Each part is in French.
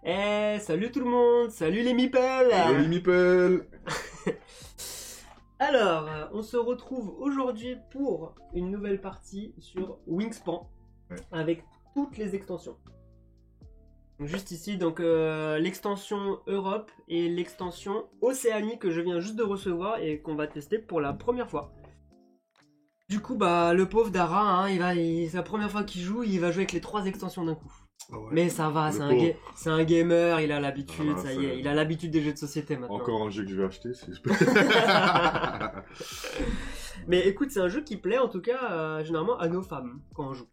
Salut tout le monde, salut les meeples. Hello les meeples. Alors, on se retrouve aujourd'hui pour une nouvelle partie sur Wingspan, avec toutes les extensions. Donc, juste ici, donc l'extension Europe et l'extension Océanie que je viens juste de recevoir et qu'on va tester pour la première fois. Du coup, bah le pauvre Dara, c'est la première fois qu'il joue, il va jouer avec les 3 extensions d'un coup. Oh ouais. Mais ça va, c'est un gamer, il a l'habitude, Voilà, ça y est, il a l'habitude des jeux de société maintenant. Encore un jeu que je vais acheter, si je peux. Mais écoute, c'est un jeu qui plaît en tout cas généralement à nos femmes quand on joue.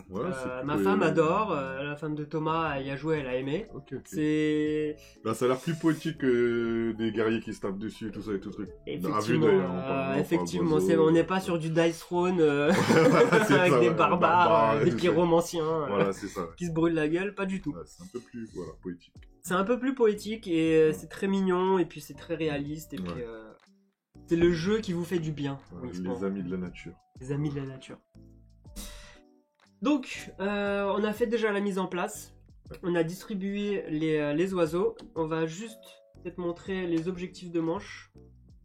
Ouais, ma femme adore, la femme de Thomas elle y a joué, elle a aimé. Ok. C'est... Bah, ça a l'air plus poétique que des guerriers qui se tapent dessus et tout ça et tout truc. Effectivement, on n'est pas sur du Dice Throne avec ça, des barbares, des pyromanciens voilà, c'est ça. qui se brûlent la gueule, pas du tout. Ouais, c'est un peu plus poétique. C'est un peu plus poétique et c'est très mignon et puis c'est très réaliste et puis c'est le jeu qui vous fait du bien. Les amis de la nature. Les amis de la nature. Donc, on a fait déjà la mise en place. On a distribué les oiseaux. On va juste peut-être montrer les objectifs de manche.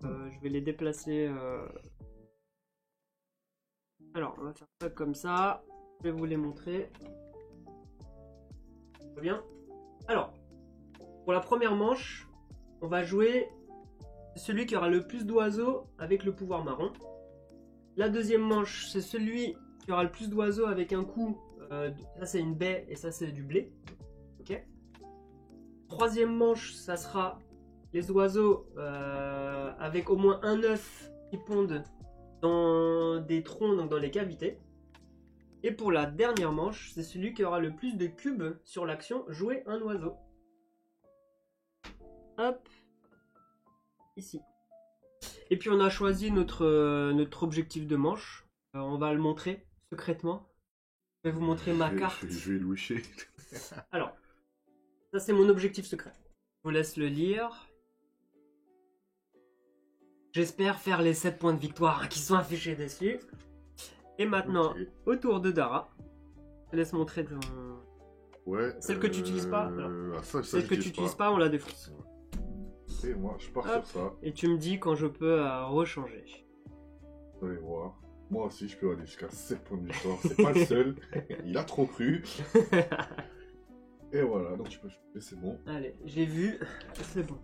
Je vais les déplacer. Alors, on va faire ça comme ça. Je vais vous les montrer. Très bien. Alors, pour la première manche, on va jouer celui qui aura le plus d'oiseaux avec le pouvoir marron. La deuxième manche, c'est celui qui aura le plus d'oiseaux avec un coup. Ça, c'est une baie et ça, c'est du blé. Ok. Troisième manche, ça sera les oiseaux avec au moins un œuf qui pondent dans des troncs, donc dans les cavités. Et pour la dernière manche, c'est celui qui aura le plus de cubes sur l'action jouer un oiseau. Hop, ici. Et puis on a choisi notre objectif de manche. On va le montrer secrètement. Je vais vous montrer ma carte. Je vais loucher. Alors, ça c'est mon objectif secret. Je vous laisse le lire. J'espère faire les 7 points de victoire qui sont affichés dessus. Et maintenant, au tour de Dara. Je te laisse montrer celle que tu n'utilises pas. Celle que tu n'utilises pas, on la défonce. Et moi, je pars sur ça. Et tu me dis quand je peux rechanger. Vous allez voir. Moi aussi, je peux aller jusqu'à 7 points de victoire. C'est pas le seul. Il a trop cru. Et voilà, donc tu peux changer, c'est bon. Allez, j'ai vu. C'est bon.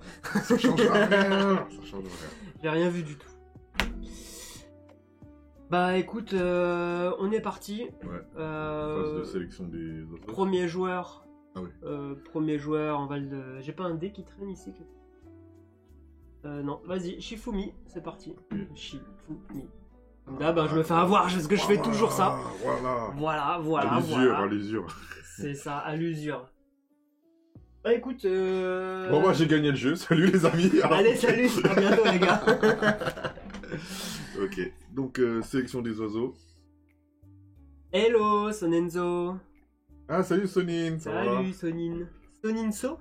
Ça change rien. Ça change rien. J'ai rien vu du tout. Bah écoute, on est parti. Ouais. Phase de sélection des autres. Premier joueur. Ah oui. Premier joueur, on va le... J'ai pas un dé qui traîne ici. Non, vas-y, Shifumi, c'est parti. Oui. Shifumi. Comme d'hab, je me fais avoir parce que je fais toujours ça. Voilà. À l'usure. C'est ça, à l'usure. Bah écoute... Bon bah j'ai gagné le jeu, salut les amis. Allez, salut, à bientôt les gars. Ok, donc sélection des oiseaux. Hello, Sonenzo. Ah salut Sonin, ça va? Salut Sonin. Soninso,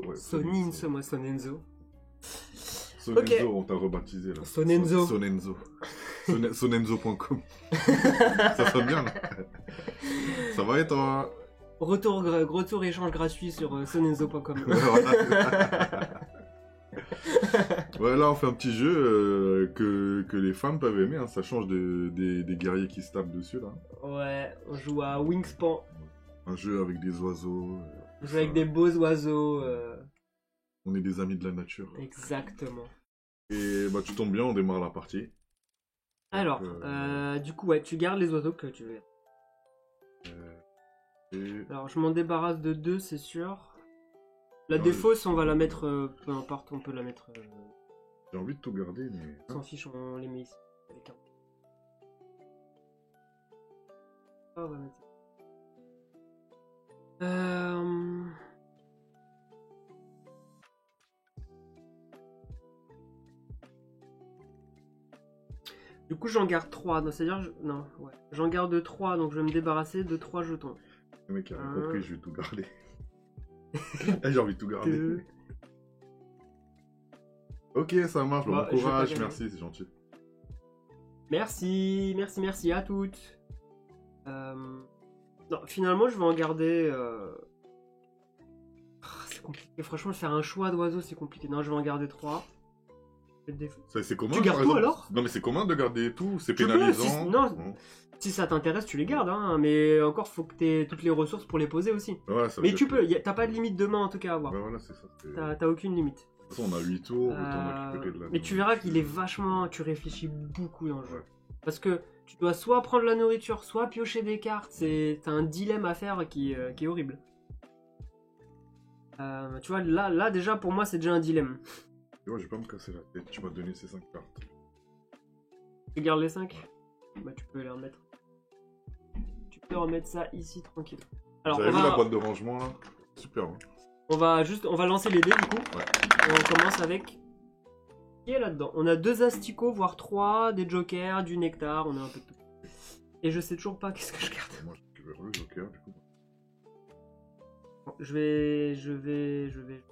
ouais. Soninso, moi Sonenzo. Sonenzo, okay. On t'a rebaptisé là. Sonenzo. Sonenzo.com. Ça sonne bien là. Ça va et toi? Retour échange gratuit sur sonenzo.com. Ouais, là on fait un petit jeu que les femmes peuvent aimer, hein. Ça change des guerriers qui se tapent dessus là. Ouais, on joue à Wingspan. Un jeu avec des oiseaux. On joue avec des beaux oiseaux. On est des amis de la nature. Exactement. Et bah tu tombes bien, on démarre la partie. Alors, du coup, ouais, tu gardes les oiseaux que tu veux. Alors, je m'en débarrasse de 2, c'est sûr. La défausse, on va la mettre, peu importe, on peut la mettre... J'ai envie de tout garder, mais... On s'en fiche, on les met ici. Avec un... on va mettre... Du coup, j'en garde 3, donc c'est-à-dire... Non, ouais. J'en garde 3, donc je vais me débarrasser de 3 jetons. Le mec a compris, je vais tout garder. J'ai envie de tout garder. 2. Ok, ça marche, bon courage, merci, c'est gentil. Merci à toutes. Non, finalement, je vais en garder... compliqué. Franchement, faire un choix d'oiseau, c'est compliqué. Non, je vais en garder 3. C'est commun. Tu gardes par tout, exemple alors? Non, mais c'est commun de garder tout. C'est Tu peux, pénalisant. non. Si ça t'intéresse, tu les gardes, hein. Mais encore, faut que tu aies toutes les ressources pour les poser aussi. Ouais, ça veut Mais dire tu que- peux, t'as pas de limite de main en tout cas à avoir. Ouais, voilà, c'est ça. De T'as aucune limite. toute façon, on a 8 tours, autant récupérer de la Mais tu verras qu'il est vachement. Tu réfléchis beaucoup dans le jeu. Ouais. Parce que tu dois soit prendre la nourriture, soit piocher des cartes. T'as un dilemme à faire qui est horrible. Tu vois, là déjà pour moi c'est déjà un dilemme. Tu vois, je vais pas me casser la tête. Tu m'as donné ces 5 cartes. Tu gardes les 5 ? Bah tu peux les remettre. Tu peux remettre ça ici tranquille. Alors Vous avez vu la boîte de rangement là? Super. Hein. on va lancer les dés du coup. Ouais. Et on commence avec. Qui est là-dedans? On a 2 asticots, voire 3, des jokers, du nectar, on a un peu de tout. Et je sais toujours pas qu'est-ce que je garde. Moi, je récupère le joker du coup. Bon, je vais.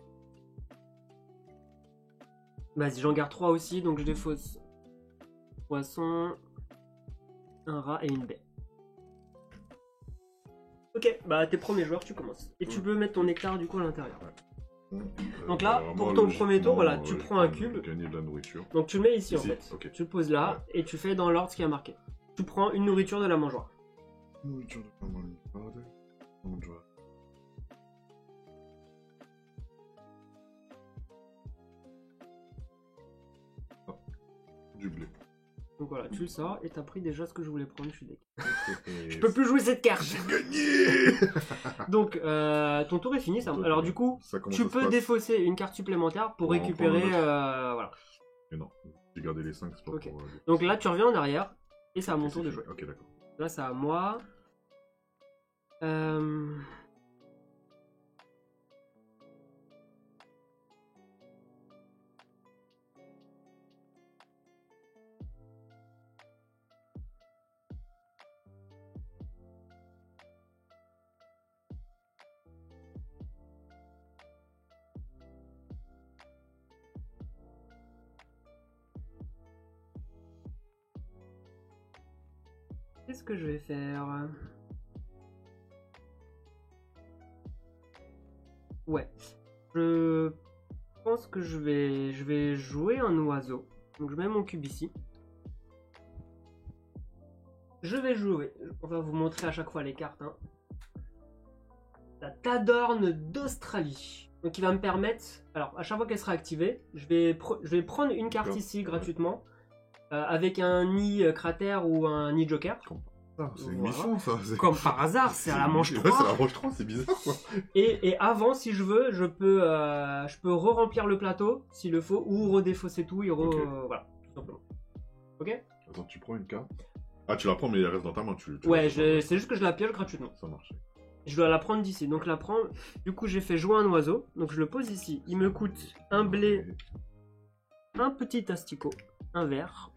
Vas-y, j'en garde 3 aussi, donc je défausse. Poisson, un rat et une baie. Ok, bah t'es premier joueur, tu commences. Et tu peux mettre ton nectar du coup à l'intérieur. Donc là, pour ton premier tour, voilà, tu prends un cube. Gagner de la nourriture. Donc tu le mets ici en fait. Okay. Tu le poses là et tu fais dans l'ordre ce qui a marqué. Tu prends une nourriture de la mangeoire. Nourriture de la mangeoire. Du blé. Donc voilà, tu le sors et t'as pris déjà ce que je voulais prendre, je suis dégueu. Je peux plus jouer cette carte. J'ai gagné. Donc ton tour est fini. Ça... Alors du coup, tu peux défausser une carte supplémentaire pour récupérer... voilà. Mais non, j'ai gardé les 5, c'est pas okay. pour... Donc là, tu reviens en arrière et c'est à mon tour de jouer. Ok, d'accord. Là, c'est à moi. Qu'est-ce que je vais faire? Ouais, je pense que je vais jouer un oiseau. Donc je mets mon cube ici. Je vais jouer, on va vous montrer à chaque fois les cartes. Hein. La Tadorne d'Australie. Donc il va me permettre, alors à chaque fois qu'elle sera activée, je vais prendre une carte ici gratuitement. Avec un nid cratère ou un nid joker. C'est méchant ça. Comme par hasard, c'est à la manche 3. Ouais, c'est à la manche 3, c'est bizarre quoi. Et avant, si je veux, je peux re-remplir le plateau s'il le faut ou redéfausser tout et voilà, tout simplement. Ok? Attends, tu prends une carte. Ah, tu la prends, mais elle reste dans ta main. Ouais, c'est juste que je la pioche gratuitement. Ça marche. Je dois la prendre d'ici. Donc la prendre. Du coup, j'ai fait jouer un oiseau. Donc je le pose ici. Il me coûte un blé, un petit asticot, un verre.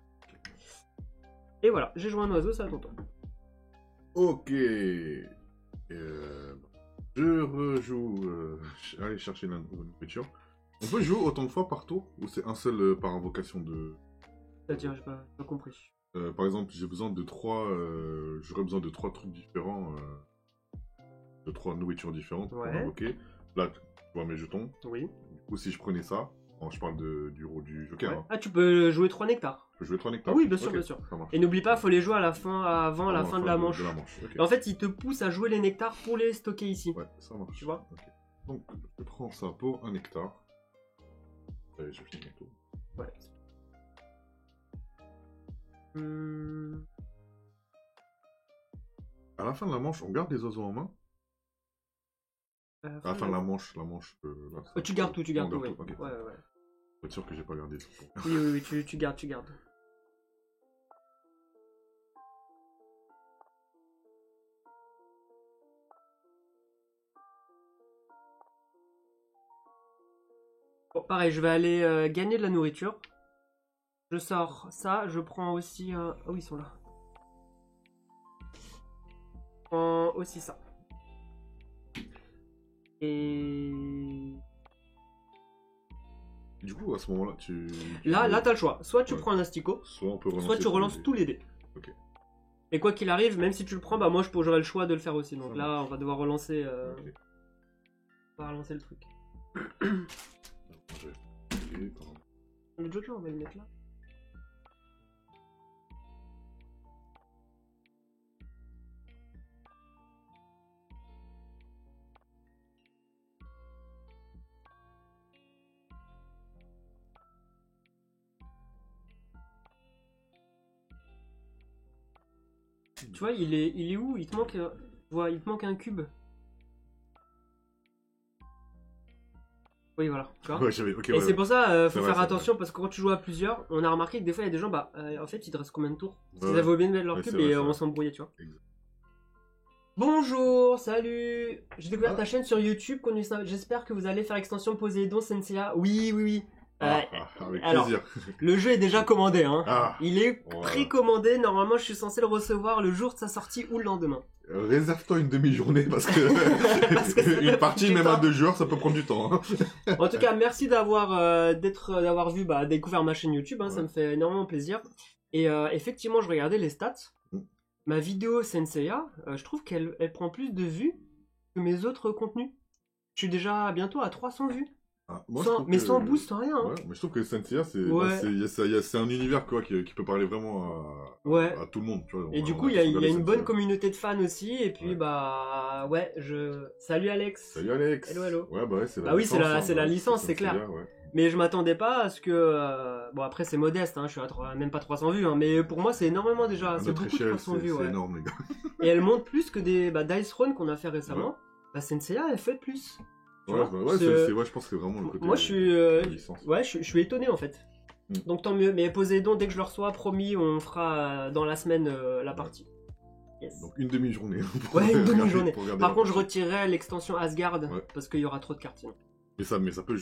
Et voilà, j'ai joué un oiseau, c'est à ton tour. Ok. Je rejoue. Aller chercher la nourriture. On peut jouer autant de fois par tour ou c'est un seul par invocation de. C'est-à-dire, j'ai pas compris. Par exemple, j'ai besoin de 3. J'aurais besoin de 3 trucs différents. De 3 nourritures différentes pour invoquer. Là, tu vois mes jetons. Oui. Du coup, si je prenais ça, je parle du joker. Ouais. Hein. Ah, tu peux jouer 3 nectars. Je peux jouer 3 nectars. Ah oui, bien sûr, bien sûr. Et n'oublie pas, faut les jouer à la fin, avant la fin de la manche. Okay. Et en fait, il te pousse à jouer les nectars pour les stocker ici. Ouais, ça marche. Tu vois. Okay. Donc, je prends ça pour un nectar. Allez, je finis mon tour. Ouais. À la fin de la manche, on garde les oiseaux en main. À la fin de la manche, là, tu gardes tout, tu gardes tout, oui. Okay. Ouais. Faut être sûr que j'ai pas gardé ça. Oui, tu gardes. Bon, pareil, je vais aller gagner de la nourriture. Je sors ça, je prends aussi... Ah oui, ils sont là. Je prends aussi ça. Et... Du coup, à ce moment-là, Là, t'as le choix. Soit tu prends un asticot, soit tu relances tous les dés. Ok. Et quoi qu'il arrive, même si tu le prends, bah moi j'aurai le choix de le faire aussi. Donc là, on va devoir relancer... On va relancer le truc. Le Joker, on va le mettre là. Tu vois, il est où? Il te manque, il te manque un cube. Oui, voilà. Tu vois. Ouais, ok, et ouais, c'est pour ça, faut vrai, faire c'est attention parce que quand tu joues à plusieurs, on a remarqué que des fois il y a des gens, en fait, il te reste combien de tours? Parce qu'ils Ouais. avaient oublié de mettre leur Ouais, cube c'est vrai, et c'est on vrai. s'embrouillait, tu vois. Exact. Bonjour, salut. J'ai découvert Ah. ta chaîne sur YouTube. J'espère que vous allez faire extension Poséidon Senseiya. Oui, oui, oui. Avec alors, plaisir. Le jeu est déjà commandé, hein. Ah. Il est Voilà. précommandé. Normalement, je suis censé le recevoir le jour de sa sortie ou le lendemain. Réserve-toi une demi-journée parce que, Parce que ça peut une partie prendre du même à temps. 2 joueurs ça peut prendre du temps. Hein. En tout cas, merci d'avoir vu, découvert ma chaîne YouTube. Hein, Ouais. Ça me fait énormément plaisir. Et effectivement, je regardais les stats. Mm. Ma vidéo Senseiya, je trouve qu'elle prend plus de vues que mes autres contenus. Je suis déjà bientôt à 300 vues. Ah, moi, je trouve Mais que- sans boost, sans rien. Hein. Ouais, mais je trouve que Senseiya, c'est Ouais. c'est un univers quoi, qui peut parler vraiment Ouais. à tout le monde. Tu vois. Et On du a coup, il y tous a regardé une bonne Senseiya. communauté de fans aussi. Et puis, Ouais. Salut Alex. Salut Alex. Hello, hello. Ouais, bah ouais, c'est la Ah oui, licence. c'est la licence, c'est Senseiya, clair. ouais. Mais je m'attendais pas à ce que. Bon, après, c'est modeste, hein, je suis à même pas 300 vues. Hein, mais pour moi, c'est énormément déjà. À C'est notre beaucoup de échelle, 300 vues. c'est Ouais. énorme, les gars. Et elle monte plus que des Dice Throne qu'on a fait récemment. Senseiya, elle fait plus. Tu Ouais, vois, bah ouais, c'est- ouais, je pense que c'est vraiment le côté. Moi, je suis. la licence. Ouais, je suis étonné en fait. Mm. Donc tant mieux. Mais Poséidon, dès que je le reçois, promis, on fera dans la semaine la Ouais. partie. Yes. Donc une demi-journée. pour Ouais, une regarder- demi-journée. pour regarder Par la contre, je partie. retirerai l'extension Asgard Ouais. parce qu'il y aura trop de cartes sinon. Mais ça peut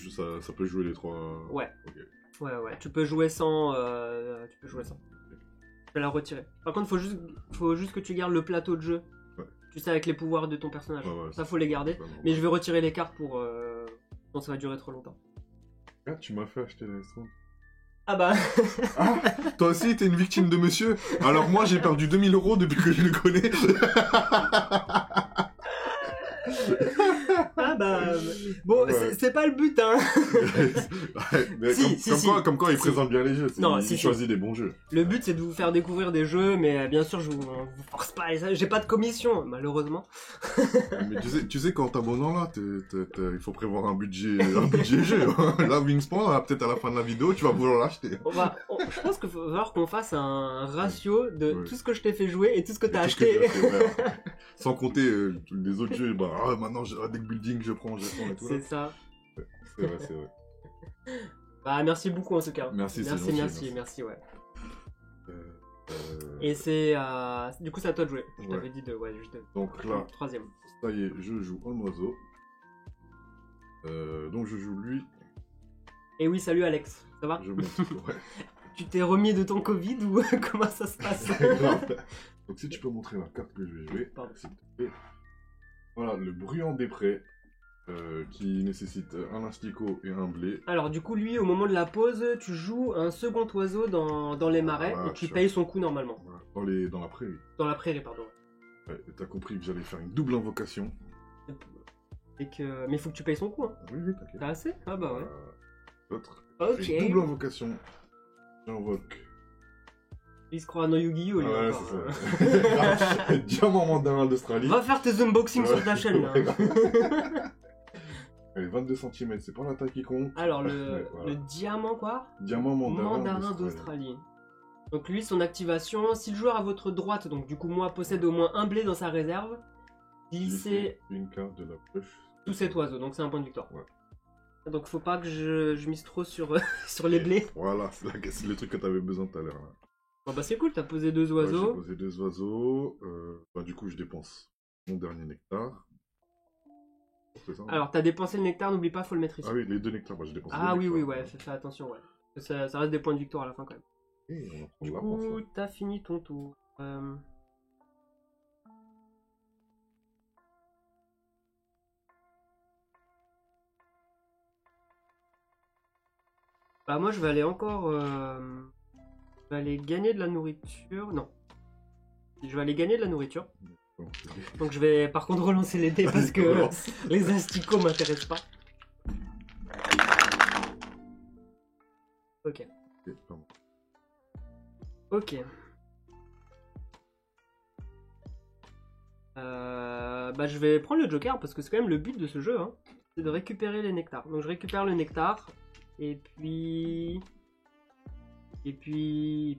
jouer les trois. Ouais. Ok. Ouais. Tu peux jouer sans. Tu peux jouer sans. Je vais la retirer. Par contre, faut juste que tu gardes le plateau de jeu. Ouais. Tu sais, avec les pouvoirs de ton personnage. Ouais, Ça, faut les garder. pas normal. Mais je vais retirer les cartes pour. Sinon, ça va durer trop longtemps. Ah, tu m'as fait acheter la S1. Ah bah. Ah, toi aussi, t'es une victime de monsieur. Alors moi, j'ai perdu 2000 € depuis que je le connais. Ah bah. Bon, Ouais. c'est pas le but, hein. Mais Si, comme quoi, il Si. présente bien les jeux. Non, il si. choisit des bons jeux. Le but, c'est de vous faire découvrir des jeux, mais bien sûr, on vous force pas. J'ai pas de commission, malheureusement. Mais tu sais qu'en t'abonnant là, il faut prévoir un budget jeu. Là, Wingspan, peut-être à la fin de la vidéo, tu vas vouloir l'acheter. Je pense qu'il va falloir qu'on fasse un ratio de Ouais. tout ce que je t'ai fait jouer et tout ce que t'as Tout ce que acheté. j'ai acheté, ouais. Sans compter les autres jeux, maintenant j'ai deck building, je prends et tout. C'est Là. ça. C'est vrai. Bah, merci beaucoup en tout cas. Merci, c'est gentil, merci, ouais. Euh, Et c'est. Du coup, c'est à toi de jouer. Je Ouais. t'avais dit de. Ouais, juste de. Donc là, Troisième. ça y est, je joue un oiseau. Donc je joue lui, Et oui, salut Alex. Ça va? je monte. Ouais. Tu t'es remis de ton Covid ou comment ça se passe? Donc si tu peux montrer la carte que je vais jouer, Pardon. s'il te plaît. Voilà, le bruyant des prés, qui nécessite un asticot et un blé. Alors, du coup, lui, au moment de la pause, tu joues un second oiseau dans les marais Voilà, et tu sûr. payes son coup normalement. Voilà, dans la prairie. Dans la prairie, pardon. Ouais, et t'as compris que j'allais faire une double invocation. Mais il faut que tu payes son coup. Hein. Oui, t'inquiète. T'as assez? Ah bah ouais. L'autre. Ok. Je fais une double invocation. J'invoque. Il se croit à no Yu-Gi-Oh! lui, Ouais, encore, c'est hein. ça. Diamant mandarin d'Australie. Va faire tes unboxings sur ta chaîne là. Allez, 22 cm, c'est pas la taille qui compte. Alors, Ouais, voilà. le diamant quoi? Diamant Mandarin d'Australie. d'Australie. Donc lui, son activation, si le joueur à votre droite, donc du coup moi, possède au moins un blé dans sa réserve, glissez une carte de la pioche. tout cet oiseau, donc c'est un point de victoire. Ouais. Donc faut pas que je mise trop sur, sur les blés. Voilà, c'est le truc que t'avais besoin tout à l'heure. Là. Bon bah c'est cool, t'as posé deux Ouais, oiseaux. j'ai posé 2 oiseaux. Du coup, je dépense mon dernier nectar. C'est ça, hein Alors t'as dépensé le nectar, n'oublie pas, faut le mettre ici. Ah oui, les 2 nectars, j'ai dépensé Ah deux oui, nectars. ouais, fais attention, ouais. Ça reste des points de victoire à la fin quand même. Et on va prendre Du la coup, porte, là. t'as fini ton tour. Bah moi je vais aller encore... Je vais aller gagner de la nourriture. Non. Je vais aller gagner de la nourriture. Donc, Donc je vais par contre relancer les dés parce que Relance. les asticots m'intéressent pas. Ok. Ok, pardon. Ok. Bah, je vais prendre le joker parce que c'est quand même le but de ce jeu, hein. C'est de récupérer les nectars. Donc je récupère le nectar. Et puis... Et puis...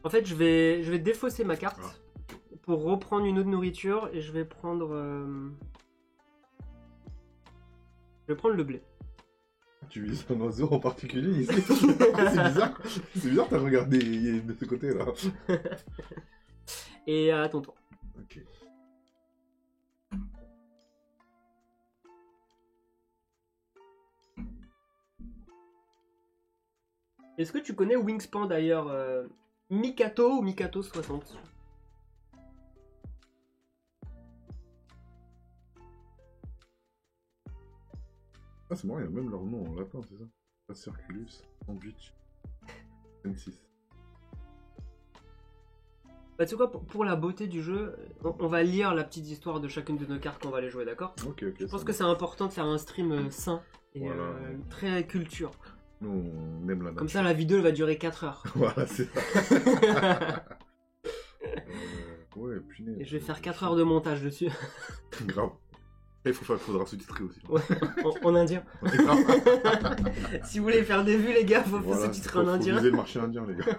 En fait, je vais défausser ma carte pour reprendre une autre nourriture et je vais prendre... Je vais prendre le blé. Tu vises un oiseau en particulier ici? C'est bizarre. C'est bizarre, t'as regardé de ce côté-là. Et à ton tour. Ok. Est-ce que tu connais Wingspan d'ailleurs Mikato ou Mikato 60? Ah, c'est marrant, il y a même leur nom en latin, c'est ça? Pas Circulus, Sandwich, N6. Bah tu sais quoi, pour la beauté du jeu, on va lire la petite histoire de chacune de nos cartes qu'on va aller jouer, d'accord? Ok, ok. Je pense que c'est important de faire un stream sain et Voilà. très culture. Nous, on aime la nature. Comme ça, la vidéo elle va durer 4 heures. Voilà, c'est ça. Ouais, punaise. Et je vais faire 4 heures de montage dessus. Grave. Et il faudra sous-titrer aussi. Ouais, en indien. Ouais, grave. Si vous voulez faire des vues, les gars, faut Voilà, sous-titrer en indien. Faut viser le marché indien, les gars.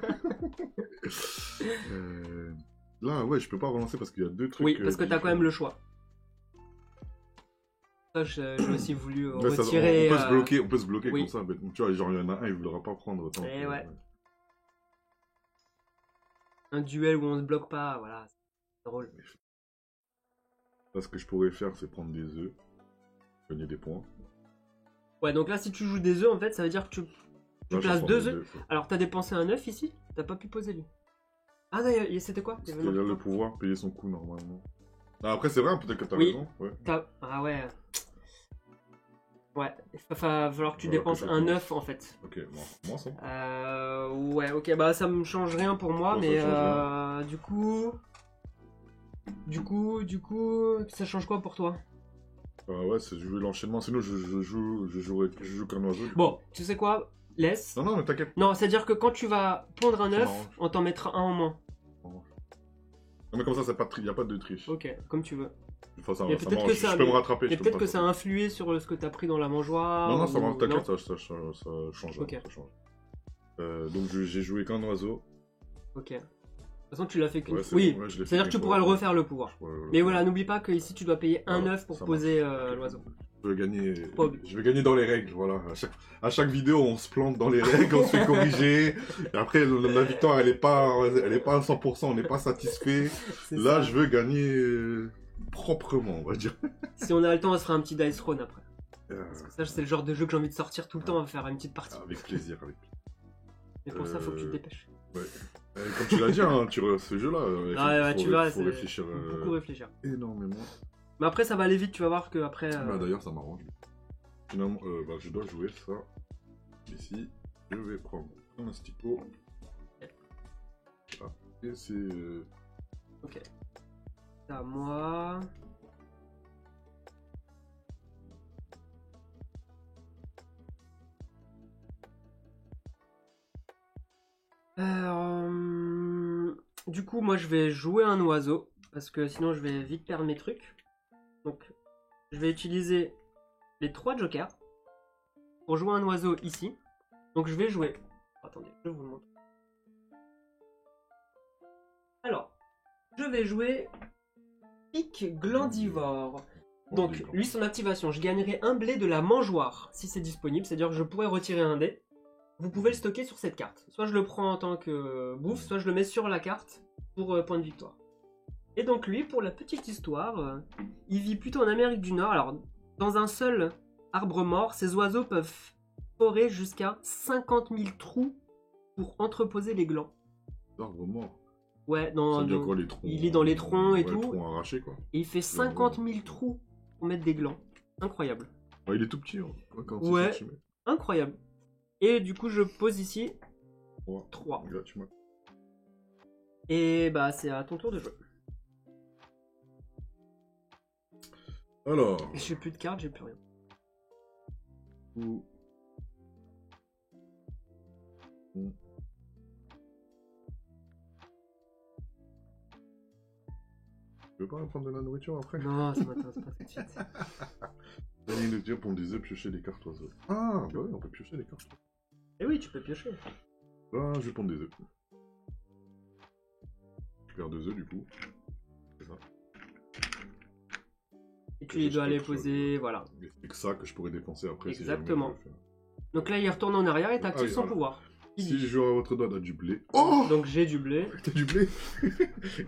Là, ouais, je peux pas relancer parce qu'il y a deux trucs. Oui, parce que t'as quand même le choix. Ça, j'ai aussi voulu Ouais, ça, retirer. on peut se bloquer oui. comme ça. Mais, tu vois, genre, il y en a un, il voudra pas prendre. Tant Eh que, ouais. Un duel où on se bloque pas, voilà. C'est drôle. Là, ce que je pourrais faire, c'est prendre des œufs, gagner des points. Ouais, donc là, si tu joues des œufs, en fait, ça veut dire que tu Là, places prends 2 des œufs. Alors, t'as dépensé un œuf ici, t'as pas pu poser lui. Ah, d'ailleurs, c'était quoi? C'était le pouvoir payer son coût normalement. Ah, après, c'est vrai, peut-être que t'as Oui. raison. Ouais. Ah ouais. Ouais, il va falloir que tu Voilà, dépenses que je un dépense. œuf en fait. Ok, bon, moi ça. Ouais, ok, bah ça me change rien pour moi, Bon, ça mais change du coup, ça change quoi pour toi? Ouais, c'est jouer l'enchaînement. Sinon, je joue qu'un oiseau. Bon, tu sais quoi? Laisse. Non, mais t'inquiète. Non, c'est-à-dire que quand tu vas pondre un Ça œuf, m'arrange. on t'en mettra un en moins. Non, mais comme ça, il n'y a pas de triche. Ok, comme tu veux. Enfin, ça, Mais ça peut-être m'arrange. que ça- Je peux me rattraper. Et peut-être que ça a influé sur ce que t'as pris dans la mangeoire. Non, non, ça ou- marche, t'inquiète, non ça change. Ok. Ça change. Donc, j'ai joué qu'un oiseau. Ok. De toute façon, tu l'as fait qu'une Ouais, c'est Oui, bon, ouais, je l'ai fait c'est-à-dire que tu qu'une pourras fois. le refaire le pouvoir. Mais voilà, n'oublie pas que ici tu dois payer un Voilà, œuf pour ça poser marche. Ok. l'oiseau. Je vais gagner. Pas- Je vais gagner dans les règles, voilà. À chaque vidéo, on se plante dans les règles, on se fait corriger. Et après, la victoire, elle est pas à 100%, on n'est pas satisfait. C'est Là, ça. je veux gagner proprement, on va dire. Si on a le temps, on se fera un petit dice throne après. Euh, Ça, c'est le genre de jeu que j'ai envie de sortir tout le temps, à faire une petite partie. avec plaisir, avec plaisir. Mais pour ça, faut que tu te dépêches. Comme tu l'as dit, hein, ce jeu-là, Ouais, tu vois, faut réfléchir faut beaucoup réfléchir. énormément. Mais après, ça va aller vite, tu vas voir que après. Bah, d'ailleurs, ça m'arrange. Finalement, je dois jouer ça. Ici, je vais prendre un asticot. Voilà. Et c'est... Ok. C'est à moi. Du coup, moi je vais jouer un oiseau parce que sinon je vais vite perdre mes trucs. Donc, je vais utiliser les 3 jokers pour jouer un oiseau ici. Donc, je vais jouer. Attendez, je vous le montre. Alors, je vais jouer Pic Glandivore. Donc, lui, son activation, je gagnerai un blé de la mangeoire si c'est disponible, c'est-à-dire que je pourrais retirer un dé. Vous pouvez le stocker sur cette carte. Soit je le prends en tant que bouffe, soit je le mets sur la carte pour point de victoire. Et donc lui, pour la petite histoire, il vit plutôt en Amérique du Nord. Alors, dans un seul arbre mort, ces oiseaux peuvent forer jusqu'à 50 000 trous pour entreposer les glands. L'arbre mort. Ouais, Ça veut dire quoi, les troncs? il est dans les troncs et Ouais, tout. Les troncs arrachés, quoi. Et il fait 50 000 trous pour mettre des glands. Incroyable. Ouais, il est tout petit, hein. Quand Ouais. tu mets. Incroyable. Et du coup, je pose ici 3. Là, tu m'as... Et bah, c'est à ton tour de jouer. Alors. J'ai plus de cartes, j'ai plus rien. Ou- Hmm. Tu veux pas prendre de la nourriture après? Non, ça m'intéresse pas tout de suite. Gagner le tir pour des œufs, piocher des cartes oiseaux. Ah, bah oui, on peut piocher des cartes. Eh oui, tu peux piocher. Bah, je vais prendre des œufs. Je perds 2 œufs du coup. C'est ça. Et tu dois les poser, voilà. Et c'est que ça que je pourrais dépenser après. Exactement. Si jamais Donc là, il retourne en arrière et t'actives oui, son voilà. pouvoir. Si je joue à votre doigt, t'as du blé. Oh, Donc j'ai du blé. t'as du blé.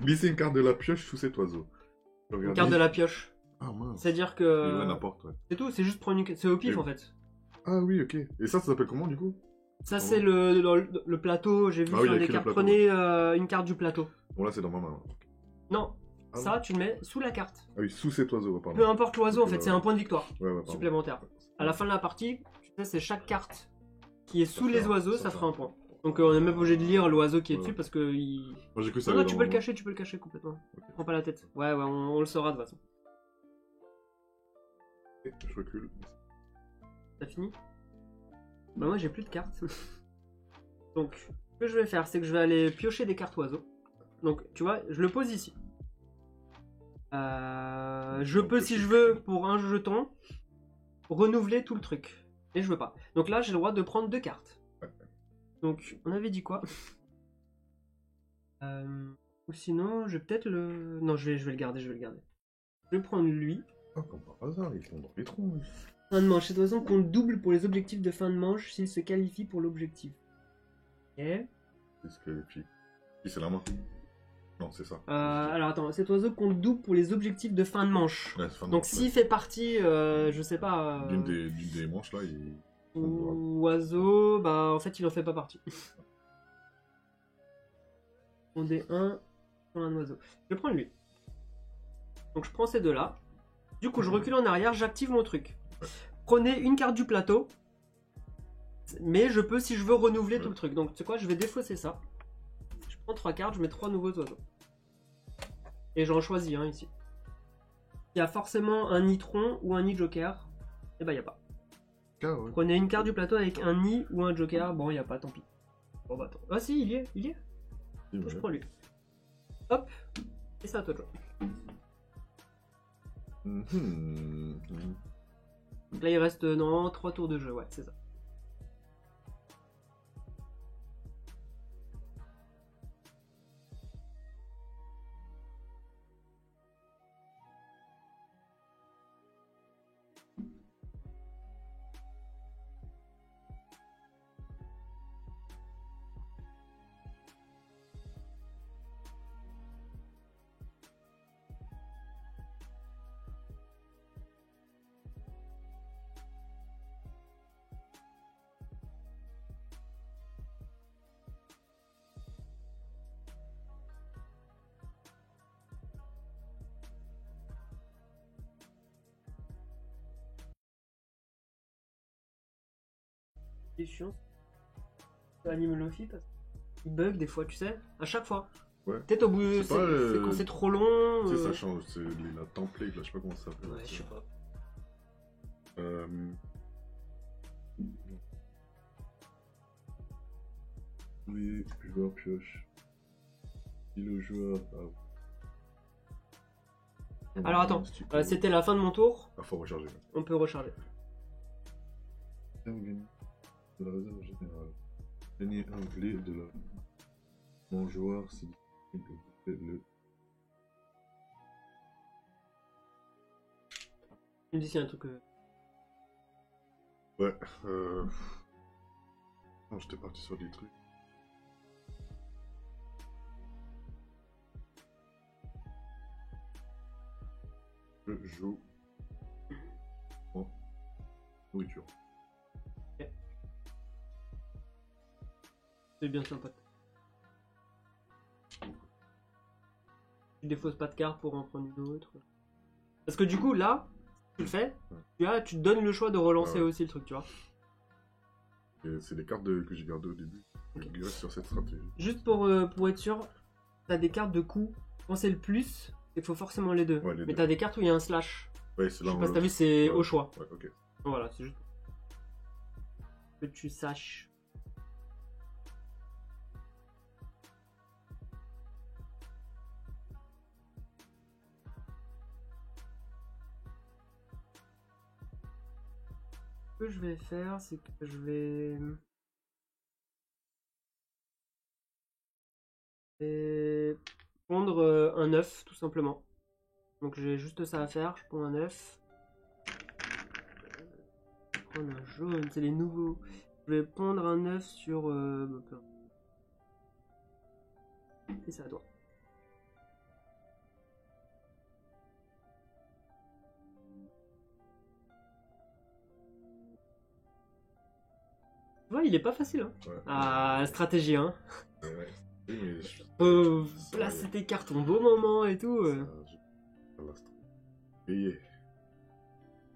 Glissez une carte de la pioche sous cet oiseau. Une carte de la pioche. Ah mince. C'est-à-dire Ouais, que... n'importe, ouais. C'est tout, c'est juste prendre une... C'est au pif Et- en fait. Ah oui, ok. Et ça s'appelle comment du coup? Ça c'est le plateau, j'ai vu Ah oui, sur il y a des écrit le cartes. plateau. Prenez une carte du plateau. Bon là c'est dans ma main. Non, Ah ça tu le mets sous la carte. Ah oui, sous cet oiseau, pardon. Peu importe l'oiseau en Ok, fait, ouais, c'est ouais. un point de victoire Ouais, pardon. supplémentaire. À la fin de la partie, tu sais, c'est chaque carte qui est Ça sous fait les un- oiseaux, ça ça fait fera un- un point. Donc on est même obligé de lire l'oiseau qui est Ouais. dessus parce que il... Moi j'ai cru que ça Non, non, allait tu dans peux ma le main. cacher, tu peux le cacher complètement. Ok. Prends pas la tête. Ouais, on le saura de toute façon. Ok, je recule. T'as fini? Bah moi j'ai plus de cartes. Donc ce que je vais faire c'est que je vais aller piocher des cartes oiseaux. Donc tu vois, je le pose ici. Je peux si je veux pour un jeton renouveler tout le truc. Et je veux pas. Donc là j'ai le droit de prendre 2 cartes. Donc on avait dit quoi? Ou sinon je vais peut-être le... Non je vais le garder, je vais le garder. Je vais prendre lui. Ah, comme par hasard, ils font dans les troncs. Oui. Fin de manche. Cet oiseau compte double pour les objectifs de fin de manche s'il se qualifie pour l'objectif. Ok. C'est ce que. Puis c'est la main. Non, c'est ça. Alors attends, cet oiseau compte double pour les objectifs de fin de manche. Ouais, c'est fin de Donc manche, s'il ouais. fait partie, je sais pas, D'une des manches là, il. oiseau, bah en fait il en fait pas partie. On est un pour un oiseau. Je vais prendre lui. Donc je prends ces deux là. Du coup je recule en arrière, j'active mon truc. Prenez une carte du plateau. Mais je peux si je veux renouveler tout le truc. Donc tu sais quoi, je vais défausser ça. Je prends 3 cartes, je mets 3 nouveaux oiseaux. Et j'en choisis un ici. Il y a forcément un nitron ou un nid joker. Et bah il n'y a pas. Ah, ouais. Prenez une carte du plateau avec un nid ou un joker. Bon, il n'y a pas, tant pis. Bon bah attends. Ah si, il y est, il y est. Si, Je ouais. prends lui. Hop. Et ça à toi de jouer. Mhm. Donc là il reste non 3 tours de jeu, ouais c'est ça. C'est chiant. Ça anime Luffy parce qu'il bug des fois, tu sais. À chaque fois. Ouais. Peut-être au bout, C'est c'est pas, c'est quand c'est trop long. Tu sais, ça change. C'est la template là, je sais pas comment ça s'appelle. Ouais, je sais pas. Oui, joueur pioche. Si le joueur. Alors attends, c'était la fin de mon tour. Ah, faut recharger. On peut recharger. Bien gagné de la réserve générale. Gagner un blé de la. Mon joueur, si le. Tu me dis s'il y a un truc. Ouais, non, j'étais parti sur des trucs. Je joue en nourriture. C'est bien sympa. Tu défausses pas de carte pour en prendre une autre. Parce que du coup, là, tu le fais, tu te donnes le choix de relancer aussi le truc, tu vois. Et c'est des cartes que j'ai gardées au début. Ok. Je reste sur cette stratégie. Juste pour être sûr, t'as des cartes de coup. Quand c'est le plus, il faut forcément les deux. Ouais, les Mais deux. t'as des cartes où il y a un slash. Ouais, c'est Je là sais pas si t'as vu, c'est au choix. Ouais, ok. Voilà, c'est juste que tu saches. Ce que je vais faire, c'est que je vais pondre un œuf, tout simplement. Donc j'ai juste ça à faire, je pond un œuf. Je vais prendre un jaune, c'est les nouveaux. Je vais pondre un œuf sur... Et c'est à toi. Tu vois, il est pas facile. Hein. Ouais. Ah, stratégie, hein. Ouais. Oui, mais Placer tes cartes au bon moment et tout. Payé.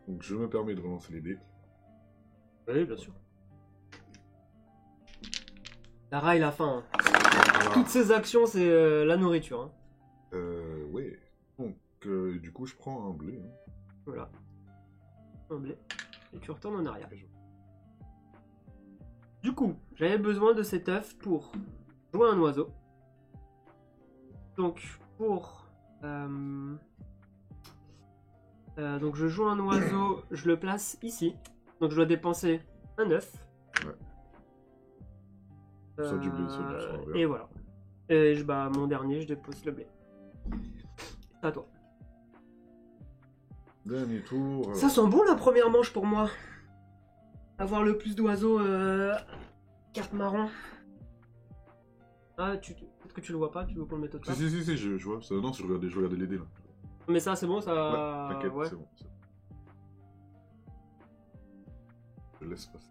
Donc je me permets de relancer les dés. Oui, bien sûr. La raille, la fin. Hein. Voilà. Toutes ces actions, c'est la nourriture. Hein. Oui. Donc du coup je prends un blé. Hein. Voilà. Un blé. Et tu retournes en arrière. Du coup, j'avais besoin de cet œuf pour jouer un oiseau. Donc, pour... donc je joue un oiseau, je le place ici. Donc je dois dépenser un œuf. Ouais. Soit du blé, soit du vert. Et voilà. Et mon dernier, je dépose le blé. C'est à toi. Dernier tour. Ça sent bon la première manche pour moi. Avoir le plus d'oiseaux carte marron. Ah, peut-être que tu le vois pas, tu veux qu'on le mette au-dessus. Si, je vois. Ça, non, je regardais les dés là. Mais ça, c'est bon, ça. Ouais, t'inquiète, ouais. c'est bon. Je laisse passer.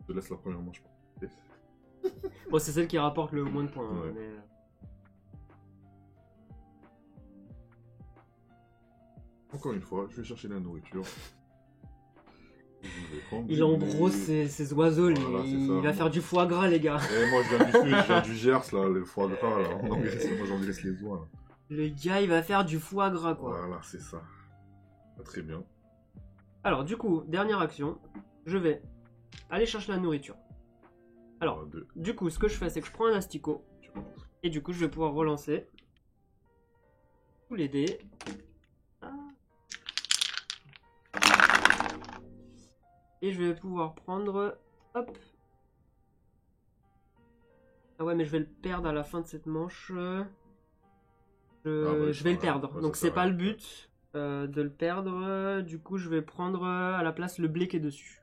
Je laisse la première manche. Bon, c'est celle qui rapporte le moins de points. Ouais. Hein, mais... Encore une fois, je vais chercher de la nourriture. Il embrosse ses oiseaux, Voilà, il ça. va faire du foie gras, les gars. Et moi, je viens du sud, je viens du Gers, là, le foie gras, là. Moi, j'engraisse les oies, là. Le gars, il va faire du foie gras, quoi. Voilà, c'est ça. Très bien. Alors, du coup, dernière action, je vais aller chercher la nourriture. Alors, du coup, ce que je fais, c'est que je prends un asticot. Et du coup, je vais pouvoir relancer tous les dés. Et je vais pouvoir prendre... Hop. Ah ouais, mais je vais le perdre à la fin de cette manche. Je vais le perdre. Ouais, donc c'est pas le but de le perdre. Du coup, je vais prendre à la place le blé qui est dessus.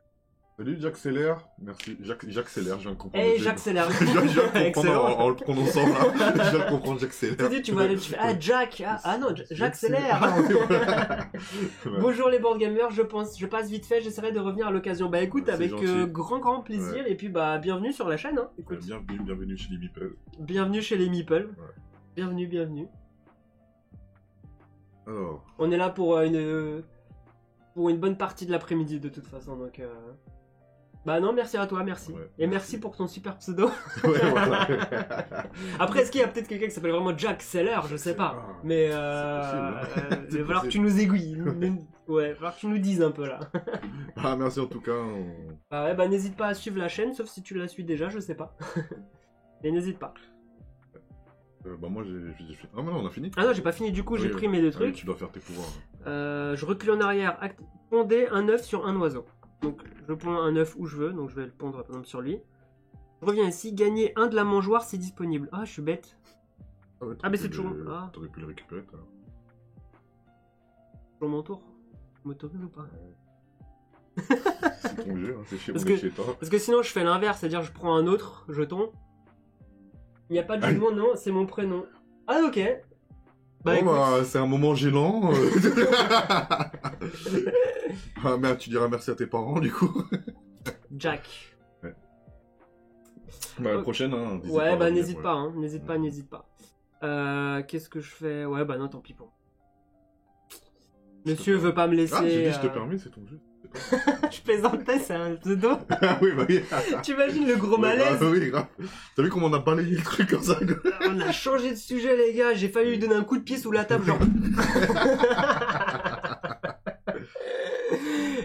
Salut, j'accélère. Merci. J'accélère, je viens de comprendre. Hey, j'accélère. Je viens de comprendre en le prononçant là. Je viens de comprendre, j'accélère. Tu vois, tu fais ah, Jack. Ah non, j'accélère. Ah, oui, voilà. Bonjour les board gamers, je passe vite fait, j'essaierai de revenir à l'occasion. Bah écoute, avec grand plaisir. Ouais. Et puis bah bienvenue sur la chaîne. Hein. Écoute. Bienvenue chez les Meeple. Bienvenue chez les Meeple. Ouais. Bienvenue. Alors. On est là pour une bonne partie de l'après-midi de toute façon, donc. Bah non, merci à toi, merci. Ouais, et merci pour ton super pseudo. Ouais, voilà. Après, est-ce qu'il y a peut-être quelqu'un qui s'appelle vraiment Jack Seller? Je sais pas. Mais il va falloir que tu nous aiguilles. Ouais, il va falloir que tu nous dises un peu là. Ah, merci en tout cas. Ah ouais, bah n'hésite pas à suivre la chaîne, sauf si tu la suis déjà, je sais pas. Et n'hésite pas. Bah moi j'ai fini. Ah mais non, on a fini. Ah non, j'ai pas fini, du coup j'ai pris mes deux trucs. Tu dois faire tes pouvoirs. Je recule en arrière, pondez un œuf sur un oiseau. Donc je ponds un œuf où je veux, donc je vais le pondre par exemple sur lui. Je reviens ici, gagner un de la mangeoire, c'est disponible. Ah, je suis bête. Ah, ouais, mais c'est toujours... Ah. T'aurais pu le récupérer tout à l'heure. Toujours mon tour. Tu m'autorises ou pas? C'est ton jeu, hein, c'est chez toi. Parce que sinon je fais l'inverse, c'est-à-dire je prends un autre jeton. Il n'y a pas de jeu de mots, non, c'est mon prénom. Ah ok. Bah, c'est un moment gênant. Ah merde, tu diras merci à tes parents du coup. Jack. Ouais. Bah la prochaine, hein. Ouais, bah n'hésite pas, hein. N'hésite pas. Qu'est-ce que je fais? Ouais, bah non, tant pis pour. Monsieur veut pas me laisser. Ah, j'ai dit je te permets, c'est ton jeu. Je plaisantais, c'est un pseudo. Ah oui, bah oui. T'imagines le gros malaise? Ah oui, grave. T'as vu comment on a balayé le truc comme ça? On a changé de sujet, les gars. J'ai failli lui donner un coup de pied sous la table, genre.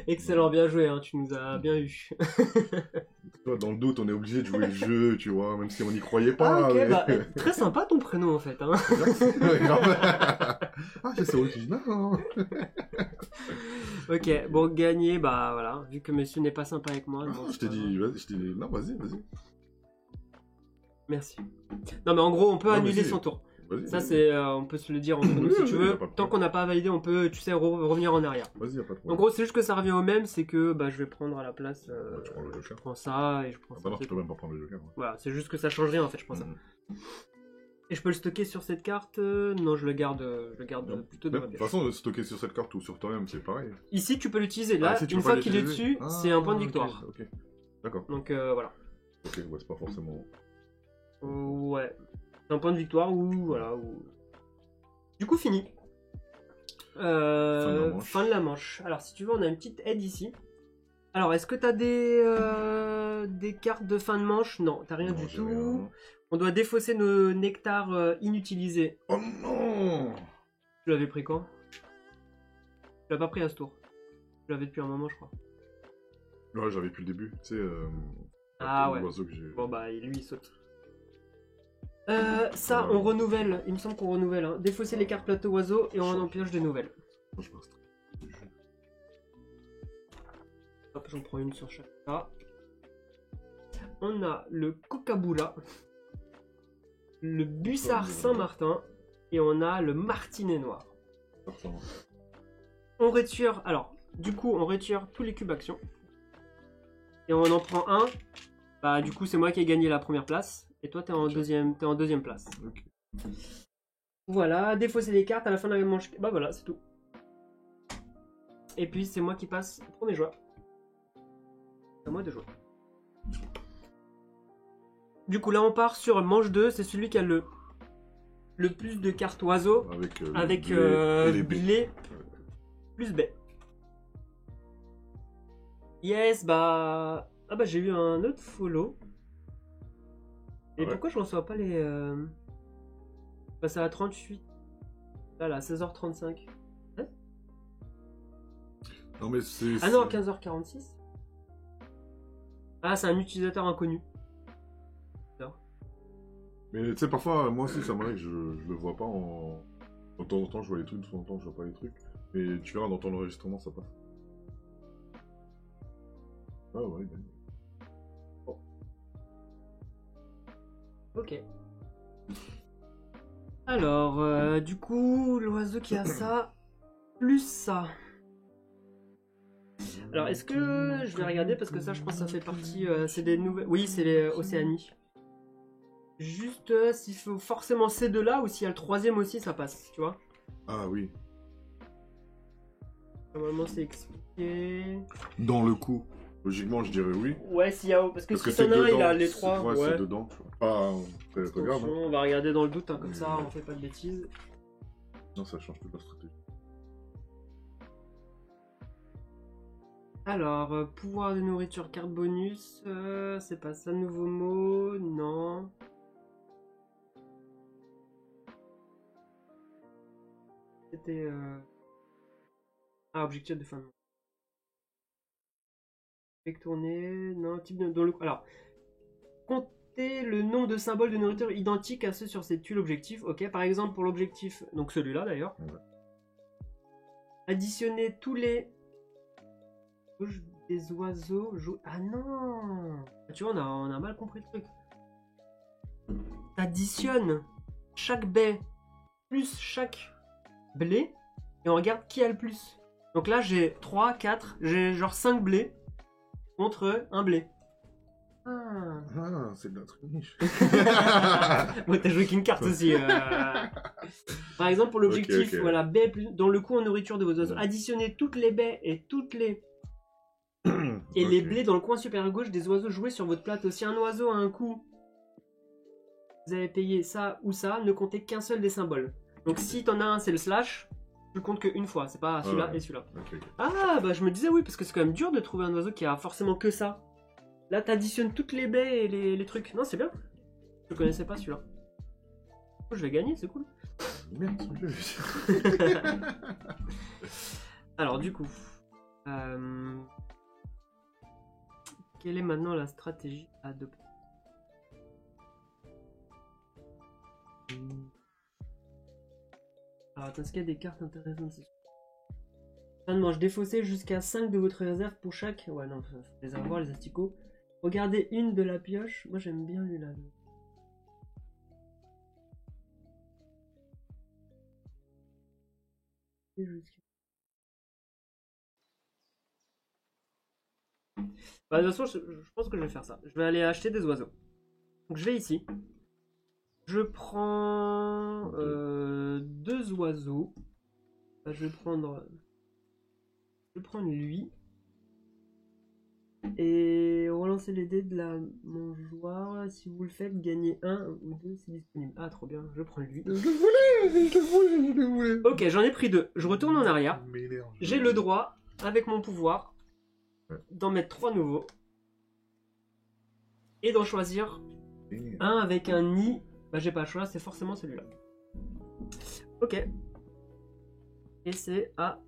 Excellent, bien joué, hein, tu nous as bien eu. Dans le doute, on est obligé de jouer le jeu, tu vois, même si on n'y croyait pas. Ah, ok, mais... bah, très sympa ton prénom en fait. Hein. Ouais, grave. Ah, c'est original. Hein. Ok, bon, gagné, bah voilà, vu que monsieur n'est pas sympa avec moi. Ah, bon, je t'ai dit, non, vas-y. Merci. Non, mais en gros, on peut Non, mais annuler si. son tour. Vas-y, Ça, vas-y. c'est, on peut se le dire entre nous si tu Oui, y a veux. pas de Tant problème. qu'on n'a pas validé, on peut, tu sais, revenir en arrière. Vas-y, y a pas de En problème. gros, c'est juste que ça revient au même, c'est que bah, je vais prendre à la place. Tu prends le je joker. prends ça et je prends Ah ça. bah non, c'est tu peux tout. même pas prendre le joker. Ouais. Voilà, c'est juste que ça change rien en fait, je prends ça. Et je peux le stocker sur cette carte non, je le garde Non. plutôt Mais, dans ma de toute pioche. façon, stocker sur cette carte ou sur toi-même, c'est pareil. Ici, tu peux l'utiliser. Là, Ah, si, tu une peux pas fois qu'il est l'utiliser. dessus, c'est un point de ok, victoire. Ok, d'accord. Donc voilà. Ok, ouais, c'est pas forcément... Ouais. C'est un point de victoire ou voilà. Ou... Du coup, fini. Fin de la manche. Alors, si tu veux, on a une petite aide ici. Alors, est-ce que t'as des cartes de fin de manche? Non, t'as rien Non, du j'ai tout. rien. On doit défausser nos nectars inutilisés. Oh non! Tu l'avais pris quand? Tu l'as pas pris à ce tour. Tu l'avais depuis un moment, je crois. Ouais, j'avais depuis le début. Tu sais, Ah ouais. l'oiseau que j'ai... Bon bah, lui, il saute. Ça, on renouvelle. Il me semble qu'on renouvelle. Hein. Défausser les cartes plateau oiseau et on en pioche des nouvelles. Moi, je passe. Hop, j'en prends une sur chaque cas. On a le Cocaboula, le Bussard Saint-Martin et on a le Martinet Noir. On retire, alors, du coup, on retire tous les cubes actions. Et on en prend un. Bah, du coup, c'est moi qui ai gagné la première place. Et toi, t'es en deuxième place. Ok. Voilà, défausser les cartes à la fin de la manche. Bah voilà, c'est tout. Et puis, c'est moi qui passe au premier joueur. C'est à moi de jouer. Du coup, là, on part sur manche 2. C'est celui qui a le plus de cartes oiseaux. Avec et les blé plus baie. Yes, bah... Ah bah, j'ai eu un autre follow. Et Ouais. pourquoi je reçois pas les... Bah, c'est à 38. Là, à 16h35. Non, mais c'est... Ah non, 15h46. Ah, c'est un utilisateur inconnu. Mais tu sais, parfois, moi aussi, ça m'arrive que je le vois pas en... De temps en temps, je vois les trucs, de temps en temps, je vois pas les trucs. Mais tu verras, dans ton enregistrement, ça passe. Ah ouais, ben... Ok. Alors, du coup, l'oiseau qui a ça, plus ça. Alors, est-ce que je vais regarder parce que ça, je pense que ça fait partie. C'est des nouvelles. Oui, c'est les Océanie. Juste s'il faut forcément ces deux-là ou s'il y a le troisième aussi, ça passe, tu vois. Ah oui. Normalement, c'est expliqué. Dans le coup. Logiquement, je dirais oui. Ouais, s'il y a. Parce que si c'est t'en as un, dedans. il a les trois. Ouais, Ouais. c'est dedans. Tu vois. Ah, regarde. Attention, on va regarder dans le doute, hein, comme ça, on fait pas de bêtises. Non, ça change toute la stratégie. Alors, pouvoir de nourriture, carte bonus, c'est pas ça, nouveau mot, non. C'était... Ah, objectif de fin de mois. Avec tourner, non, type de... Dans le... Alors, compter le nombre de symboles de nourriture identiques à ceux sur ces tuiles objectifs, ok. Par exemple, pour l'objectif, donc celui-là d'ailleurs. Ouais. Additionner tous les... Des oiseaux... Ah non. Tu vois, on a mal compris le truc. T'additionnes chaque baie plus chaque blé et on regarde qui a le plus. Donc là, j'ai 3, 4, j'ai genre 5 blés contre un blé. Ah, Ah, c'est de la triche. bon, t'as joué qu'une carte aussi. Par exemple, pour l'objectif, Ok. voilà, baie plus... dans le coup en nourriture de vos oiseaux, Ouais. additionnez toutes les baies et toutes les... Et les Ok. blés dans le coin supérieur gauche des oiseaux joués sur votre plateau. Si un oiseau a un coup, vous avez payé ça ou ça, ne comptez qu'un seul des symboles. Donc si t'en as un, c'est le slash. Tu le comptes qu'une fois, c'est pas celui-là ouais. et celui-là. Ok, ok. Ah, bah je me disais oui, parce que c'est quand même dur de trouver un oiseau qui a forcément que ça. Là, t'additionnes toutes les baies et les trucs. Non, c'est bien. Je connaissais pas celui-là. Oh, je vais gagner, c'est cool. Merde, son jeu. Alors, du coup, quelle est maintenant la stratégie à adopter? Alors, attends, est-ce qu'il y a des cartes intéressantes? Fin de manche, défaussez jusqu'à 5 de votre réserve pour chaque. Ouais, non, faut les avoir, les asticots. Regardez une de la pioche. Moi, j'aime bien lui là. Bah, de toute façon, je pense que je vais faire ça. Je vais aller acheter des oiseaux. Donc, je vais ici. Je prends deux oiseaux. Bah, je vais prendre lui. Et relancer les dés de la mangeoire. Si vous le faites, gagnez un ou deux, c'est disponible. Ah, trop bien, je prends lui. Je le voulais. Ok, j'en ai pris deux. Je retourne en arrière. M'énerve. J'ai le droit, avec mon pouvoir, d'en mettre 3 nouveaux. Et d'en choisir un avec un nid. Bah, j'ai pas le choix, c'est forcément celui-là. Ok. Et c'est à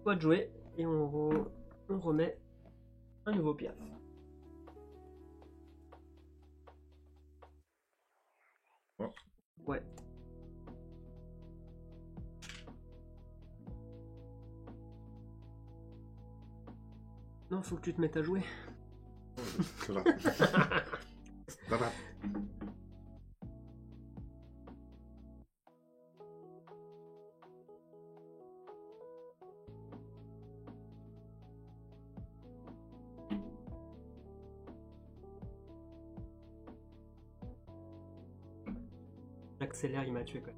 toi de jouer. Et on remet un nouveau piaf. Oh. Ouais. Non, faut que tu te mettes à jouer. Ça va. Ça va. J'accélère, il m'a tué quoi.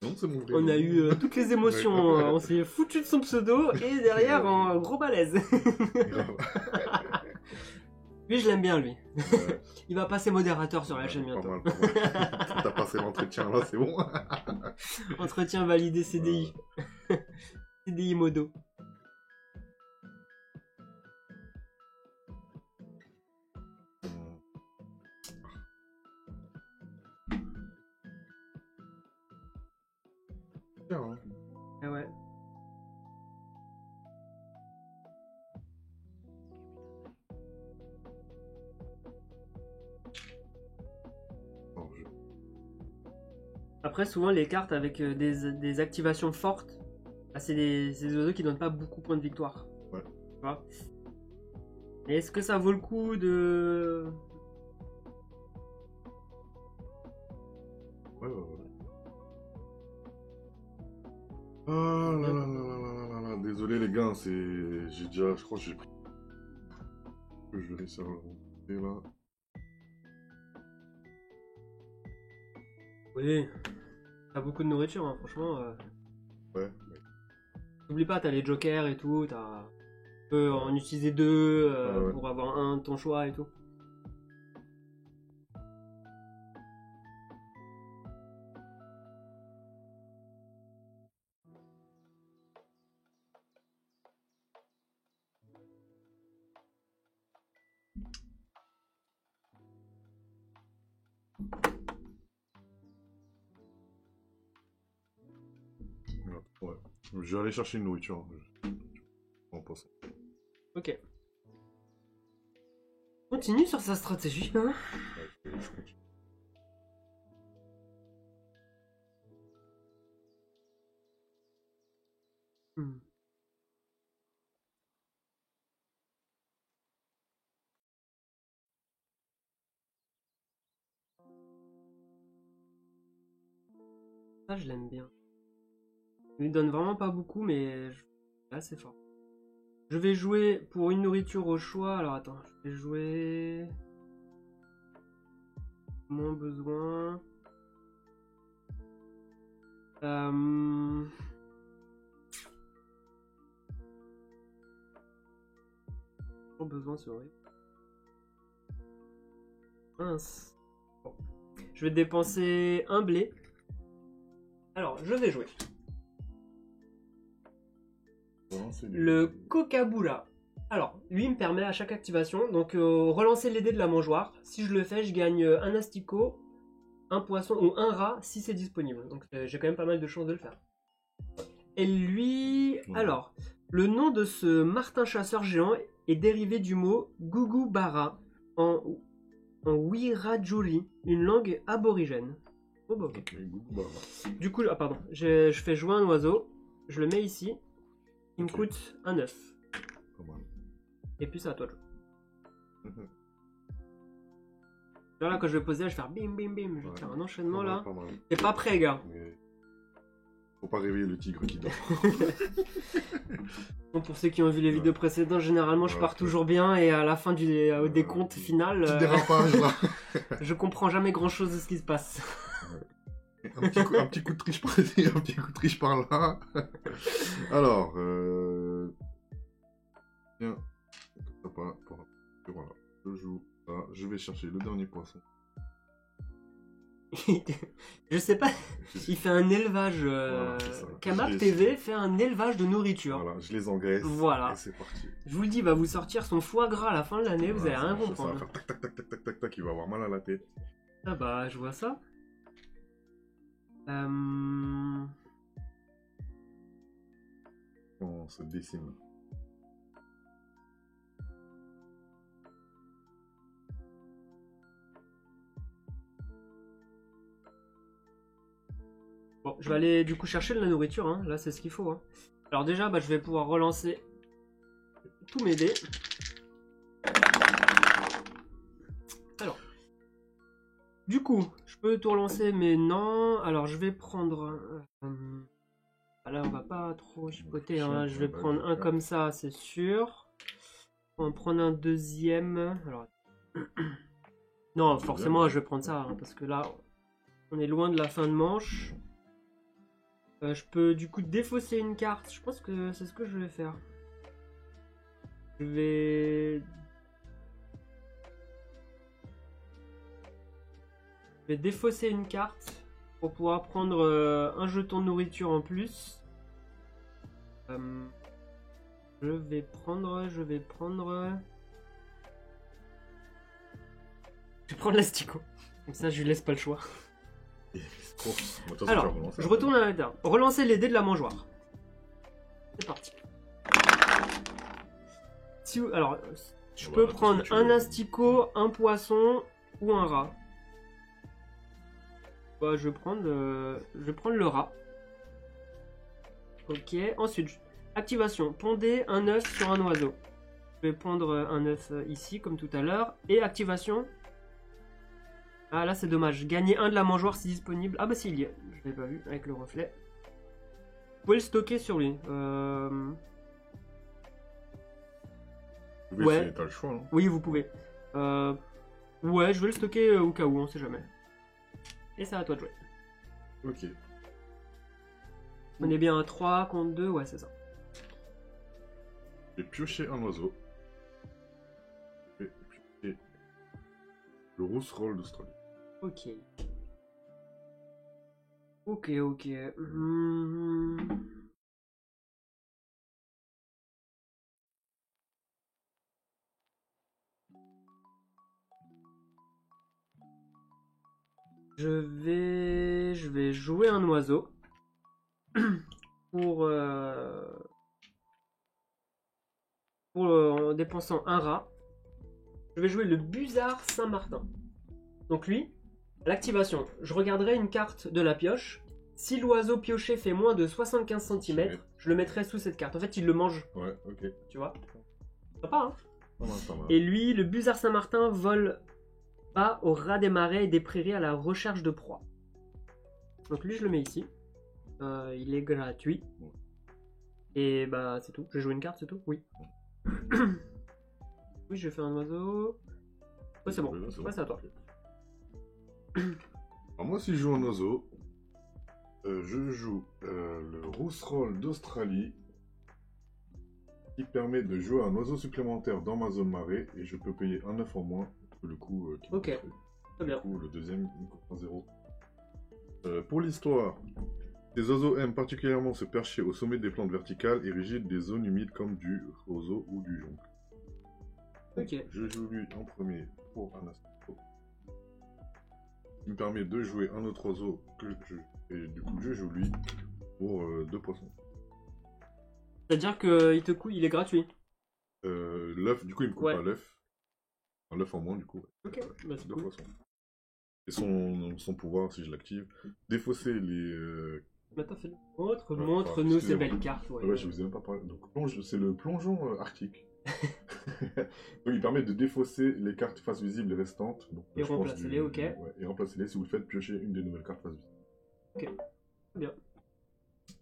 Non, c'est mon vrai On nom. a eu toutes les émotions, Ouais. on s'est foutu de son pseudo et derrière un gros balèze. Grave. Lui je l'aime bien lui. Ouais. Il va passer modérateur sur la Ouais, chaîne pas bientôt. mal, pas mal. T'as passé l'entretien là, c'est bon. Entretien validé CDI. CDI modo. Tiens, hein. Ah ouais. Oh, Après souvent les cartes avec des activations fortes, bah, c'est des oiseaux qui donnent pas beaucoup de points de victoire. Ouais. Tu vois. Et est-ce que ça vaut le coup de... Ouais. Ah là là là là là là là. Désolé les gars, c'est... J'ai déjà... Je crois que j'ai pris... Je vais laisser remonter là. Oui. T'as beaucoup de nourriture, hein, franchement. Ouais. N'oublie pas, t'as les jokers et tout, tu peux en utiliser deux Ouais. pour avoir un de ton choix et tout. Ouais. Je vais aller chercher une nourriture. On passe. Ok. Continue sur sa stratégie, hein. Ouais, je continue. Hmm. Ça, je l'aime bien. Il lui donne vraiment pas beaucoup, mais là, c'est fort. Je vais jouer pour une nourriture au choix. Alors attends, je vais jouer... Moins besoin. Toujours besoin, c'est horrible. Mince. Bon. Je vais dépenser un blé. Alors, je vais jouer. relancer Le Kokabula. Alors, lui, il me permet à chaque activation, donc relancer les dés de la mangeoire. Si je le fais, je gagne un asticot, un poisson ou un rat si c'est disponible. Donc j'ai quand même pas mal de chances de le faire. Et lui... Alors, le nom de ce martin chasseur géant est dérivé du mot Gugubara en Wiradjuri, une langue aborigène. Oh bah ok. Du coup, pardon, je fais jouer un oiseau, je le mets ici, il me coûte un œuf. Et puis c'est à toi de jouer. Là, quand je vais poser, je vais faire bim bim bim, je vais faire un enchaînement là. T'es pas prêt, gars. Faut pas réveiller le tigre qui dort. Bon, pour ceux qui ont vu les vidéos précédentes, généralement je pars toujours bien et à la fin du décompte final, Petit dérapage là. je comprends jamais grand chose de ce qui se passe. Un petit coup de triche par ici, un petit coup de triche par là. Alors, tiens, voilà, je joue là, je vais chercher le dernier poisson. Je sais pas, il fait un élevage. Kamak TV fait un élevage de nourriture. Voilà, je les engraisse. Voilà. Et c'est parti. Je vous le dis, il va vous sortir son foie gras à la fin de l'année, vous allez rien comprendre. Ça va faire tac tac tac tac tac tac tac, il va avoir mal à la tête. Ah bah, je vois ça. On se décime. Bon, je vais aller du coup chercher de la nourriture, hein. Là c'est ce qu'il faut. Hein. Alors déjà, bah, je vais pouvoir relancer tous mes dés. Alors, du coup, je peux tout relancer, mais non. Alors je vais prendre... là on va pas trop chipoter, hein. Je vais prendre un comme ça, c'est sûr. On va en prendre un deuxième. Alors... non, forcément je vais prendre ça, hein, parce que là, on est loin de la fin de manche. Je peux du coup défausser une carte. Je pense que c'est ce que je vais faire. Je vais défausser une carte pour pouvoir prendre un jeton de nourriture en plus. Je vais prendre l'asticot. Comme ça, je lui laisse pas le choix. Alors, je retourne à l'intérieur. Relancer les dés de la mangeoire. C'est parti. Alors, je peux prendre un asticot, un poisson ou un rat. Bah, je vais prendre le rat. Ok. Ensuite, activation. Pondez un œuf sur un oiseau. Je vais prendre un œuf ici, comme tout à l'heure. Et activation. Ah là c'est dommage, gagner un de la mangeoire si disponible. Ah bah si il y est, je l'ai pas vu avec le reflet. Vous pouvez le stocker sur lui. Ouais. T'as le choix, hein. Oui vous pouvez. Ouais je vais le stocker au cas où, on sait jamais. Et c'est à toi de jouer. Ok. On est bien à 3 contre 2, ouais c'est ça. J'ai pioché un oiseau. Et pioché le rousseroll d'Australie. Ok. Ok. Je vais jouer un oiseau pour en dépensant un rat. Je vais jouer le Busard Saint-Martin. Donc lui, à l'activation, je regarderai une carte de la pioche. Si l'oiseau pioché fait moins de 75 cm, je le mettrai sous cette carte. En fait, il le mange. Ouais, ok. Tu vois? Sympa, hein? Pas mal. Et lui, le Busard Saint-Martin vole bas au ras des marais et des prairies à la recherche de proies. Donc lui, je le mets ici. Il est gratuit. Ouais. Et bah, c'est tout. Je joue une carte, c'est tout? Oui. Oui, je fais un oiseau. Ouais, c'est bon. Ouais, c'est à toi. Alors moi, si je joue un oiseau, je joue le rousseroll d'Australie qui permet de jouer un oiseau supplémentaire dans ma zone marée et je peux payer un œuf en moins que le coup qui ok, très bien. Du coup, le deuxième, il coûte 1-0. Pour l'histoire, Ces oiseaux aiment particulièrement se percher au sommet des plantes verticales et rigides des zones humides comme du roseau ou du jonc. Ok. Je joue lui en premier pour un astico. Il me permet de jouer un autre oiseau et du coup je joue lui pour 2 poissons. C'est-à-dire qu'il te coûte, il est gratuit. L'œuf, du coup il me coûte pas l'œuf. Un l'œuf en moins du coup. Ok, bah, c'est 2 cool. poissons. Et son pouvoir, si je l'active, défausser les... Maintenant, montre-nous ces belles cartes. Ouais, je vous ai même pas parlé. Donc, c'est le plongeon arctique. Donc, il permet de défausser les cartes face visible restantes. Donc, et remplacer-les, ok. Ouais, et remplacer-les si vous le faites piocher une des nouvelles cartes face visible. Ok, bien.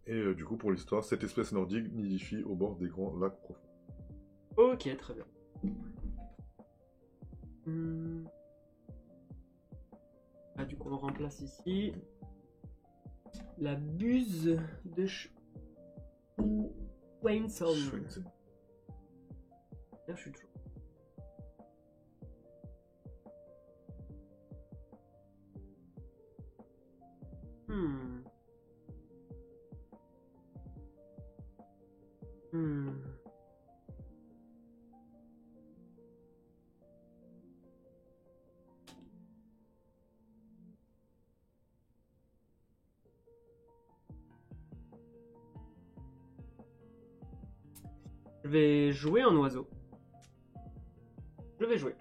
Et du coup, pour l'histoire, cette espèce nordique nidifie au bord des grands lacs profonds. Ok, très bien. Ah, du coup, on remplace ici la buse de Wainsong. Là, je suis toujours. Je vais jouer un oiseau. Je vais jouer.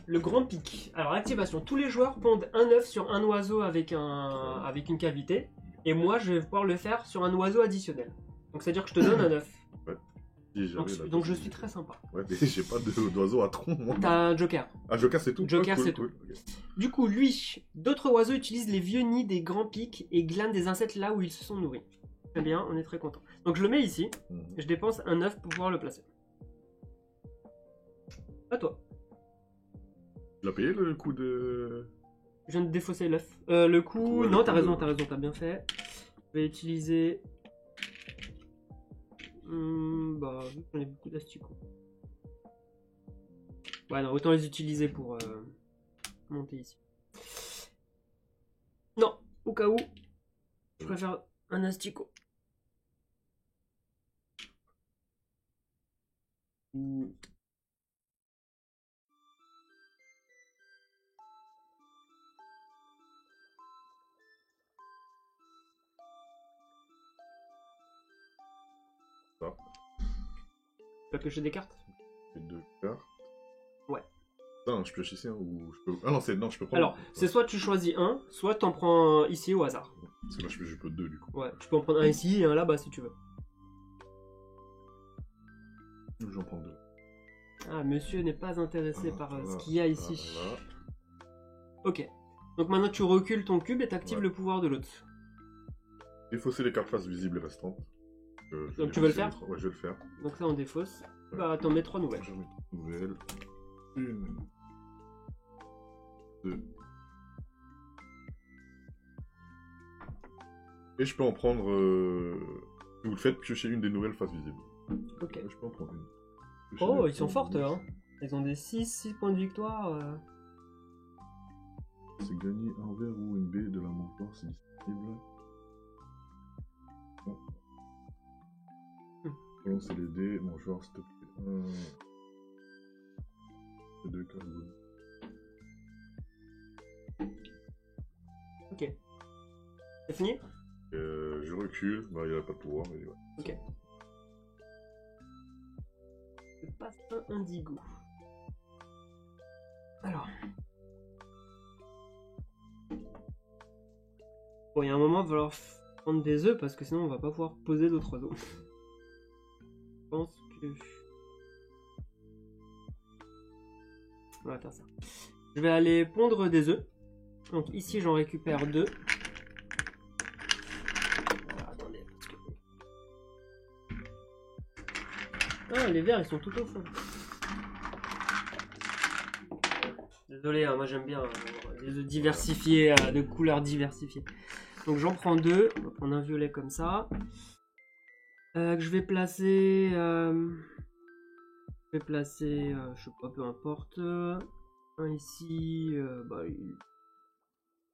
Le grand pic. Alors, activation. Tous les joueurs pondent un œuf sur un oiseau avec une cavité. Et moi, je vais pouvoir le faire sur un oiseau additionnel. Donc, c'est-à-dire que je te donne un œuf. Ouais. Donc, je suis très sympa. Ouais, mais j'ai pas d'oiseau à tronc, moi. T'as un joker. Un joker, c'est tout. Joker, c'est tout. Okay. Du coup, lui, d'autres oiseaux utilisent les vieux nids des grands pics et glanent des insectes là où ils se sont nourris. Très bien, on est très content. Donc, je le mets ici. Je dépense un œuf pour pouvoir le placer. À toi. Tu l'as payé le coup de... Je viens de défausser l'œuf. Le coup... Ouais, non, t'as raison, t'as bien fait. Je vais utiliser... bah, j'en ai beaucoup d'asticots. Ouais, non, autant les utiliser pour monter ici. Non, au cas où, je préfère un asticot. Ça. Tu vas piocher des cartes? J'ai 2 cartes. Ouais. Non, je pioche ici, hein, ou je peux... Ah non, je peux prendre... Alors, c'est soit tu choisis un, soit t'en prends un ici au hasard. Parce que là, je peux 2 du coup. Ouais, tu peux en prendre un ici et un là-bas si tu veux. J'en prends 2. Ah, monsieur n'est pas intéressé par ce qu'il y a ici. Ok. Donc maintenant tu recules ton cube et t'actives le pouvoir de l'autre. Défausser les cartes face visibles restantes. Donc tu veux le faire? Ouais, je vais le faire. Donc ça on défausse. Ouais. Bah t'en mets 3 nouvelles. J'en mets 3 nouvelles. 1, 2. Et je peux en prendre... Si vous le faites, piocher une des nouvelles faces visibles. Ok. Je peux en prendre une. Oh, ils sont fortes, hein. Ils ont des 6 points de victoire. C'est gagner un verre ou une baie de la mangeoire, c'est disponible. Bon. Lancer les dés, mangeoire, s'il te plaît. C'est 2 cartes. Ok. C'est fini? Je recule, bah il n'y a pas de pouvoir, mais ouais. Ok. Je passe un indigo. Alors. Bon, il y a un moment, il va falloir prendre des œufs parce que sinon on va pas pouvoir poser d'autres oiseaux. Je pense que... On va faire ça. Je vais aller pondre des œufs. Donc ici j'en récupère 2. Alors, attendez. Ah, les verts ils sont tout au fond. Désolé, hein, moi j'aime bien les œufs diversifiés, de couleurs diversifiées. Donc j'en prends 2. On va prendre un violet comme ça. Que je vais placer... je sais pas, peu importe. Un ici... bah,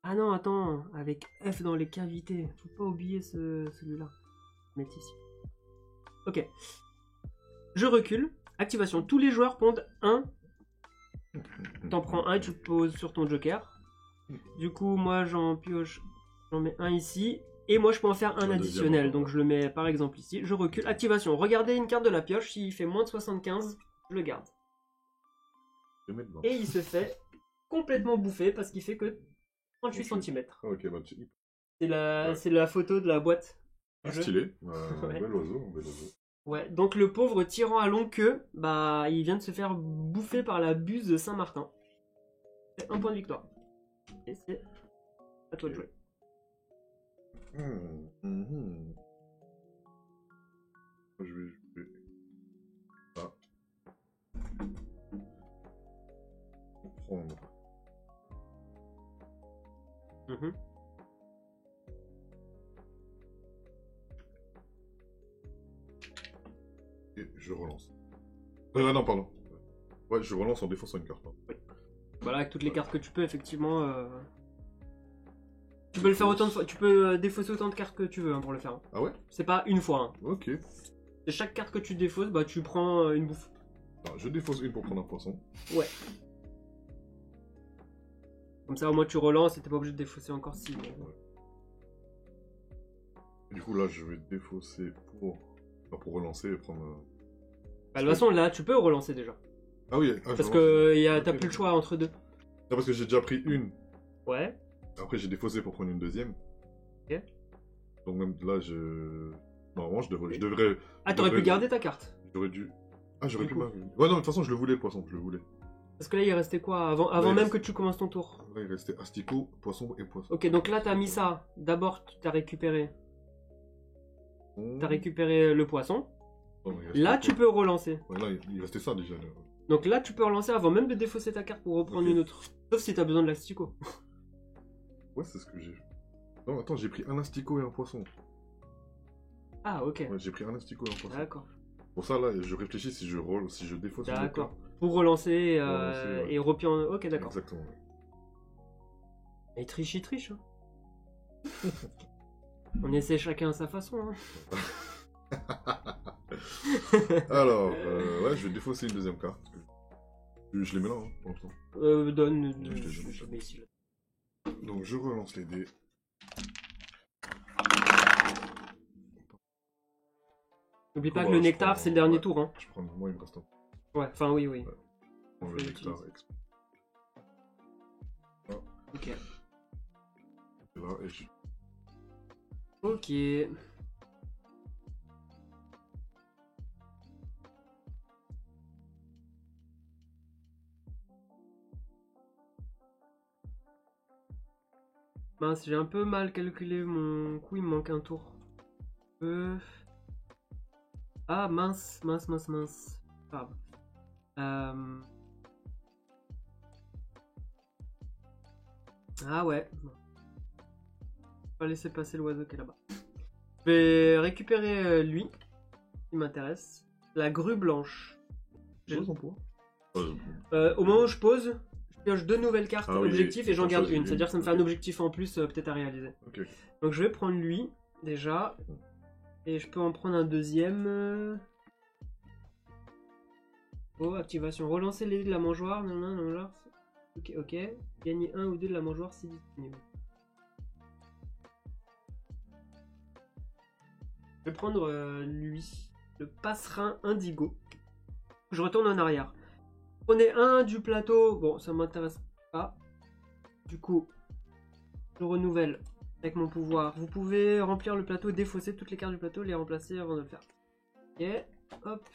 Ah non, attends, avec F dans les cavités. Faut pas oublier celui-là. Mettre ici. Ok. Je recule. Activation. Tous les joueurs pondent 1. T'en prends un et tu le poses sur ton joker. Du coup, moi j'en pioche. J'en mets un ici. Et moi je peux en faire un additionnel. Donc je le mets par exemple ici. Je recule. Activation. Regardez une carte de la pioche. S'il fait moins de 75, je le garde. Et il se fait complètement bouffer parce qu'il fait que 38 cm. Ok, bah tu... C'est la photo de la boîte. Ah, stylé. Ouais. Bel oiseau, bel oiseau. Ouais, donc le pauvre tyran à longue queue, bah il vient de se faire bouffer par la buse de Saint-Martin. C'est un point de victoire. Et c'est à toi de jouer. Je vais jouer. Ah. Prendre. Et je relance. Non, pardon. Ouais, je relance en défonçant une carte. Oui. Voilà, avec toutes les cartes que tu peux, effectivement. Tu peux le faire autant de fois. Tu peux défausser autant de cartes que tu veux pour le faire. Ah ouais? C'est pas une fois. Hein. Ok. Et chaque carte que tu défausses, bah tu prends une bouffe. Alors, je défausse une pour prendre un poisson. Ouais. Comme ça, au moins tu relances et t'es pas obligé de défausser encore 6. Ouais. Du coup, là, je vais défausser pour relancer et prendre. Bah, de toute façon, là, tu peux relancer déjà. Ah oui, parce que t'as plus le choix entre deux. Non, parce que j'ai déjà pris une. Ouais. Après, j'ai défaussé pour prendre une deuxième. Ok. Donc, même là, normalement, je devrais. Ah, t'aurais pu garder ta carte. J'aurais dû. Ah, j'aurais pu. Ouais, non, de toute façon, je le voulais, le poisson, je le voulais. Parce que là, il restait quoi avant même que tu commences ton tour? Là, il restait asticot, poisson et poisson. Ok, donc là, t'as mis ça. D'abord, t'as récupéré. T'as récupéré le poisson. Oh, là, tu peux relancer. Ouais, là, il restait ça déjà. Là. Donc là, tu peux relancer avant même de défausser ta carte pour reprendre une autre. Sauf si t'as besoin de l'asticot. Ouais, c'est ce que j'ai. Non, attends, j'ai pris un asticot et un poisson. Ah, ok. Ouais, j'ai pris un asticot et un poisson. D'accord. Pour ça, là, je réfléchis si je défausse. D'accord. Pour relancer, et repier en... Ok, d'accord. Exactement. Ouais. Et il triche. Hein. On essaie chacun à sa façon. Hein. Alors, ouais, je vais défausser une deuxième carte. Je les mets là, hein, pour l'instant. Donne. Je mets ici. Là. Donc, je relance les dés. N'oublie pas que le nectar, c'est le dernier tour. Hein. Je prends moi, il me reste un. Ouais, enfin, oui. Ouais. Je prends le nectar. Ok. Là, et je... Ok. Mince, j'ai un peu mal calculé mon coup, il me manque un tour. Ah mince. Grave. Ah ouais. Pas laisser passer l'oiseau qui est là-bas. Je vais récupérer lui, qui m'intéresse. La grue blanche. Au moment où je pose, je pioche 2 nouvelles cartes objectifs et j'en garde une. C'est-à-dire que ça me fait un objectif en plus peut-être à réaliser. Okay. Donc je vais prendre lui, déjà. Et je peux en prendre un deuxième. Oh, activation. Relancer les dés de la mangeoire. Non. Ok. Gagner 1 ou 2 de la mangeoire si disponible. Je vais prendre lui, le passerin indigo. Je retourne en arrière. Prenez un du plateau. Bon, ça m'intéresse pas. Du coup, je renouvelle avec mon pouvoir. Vous pouvez remplir le plateau, défausser toutes les cartes du plateau, les remplacer avant de le faire. Ok, hop.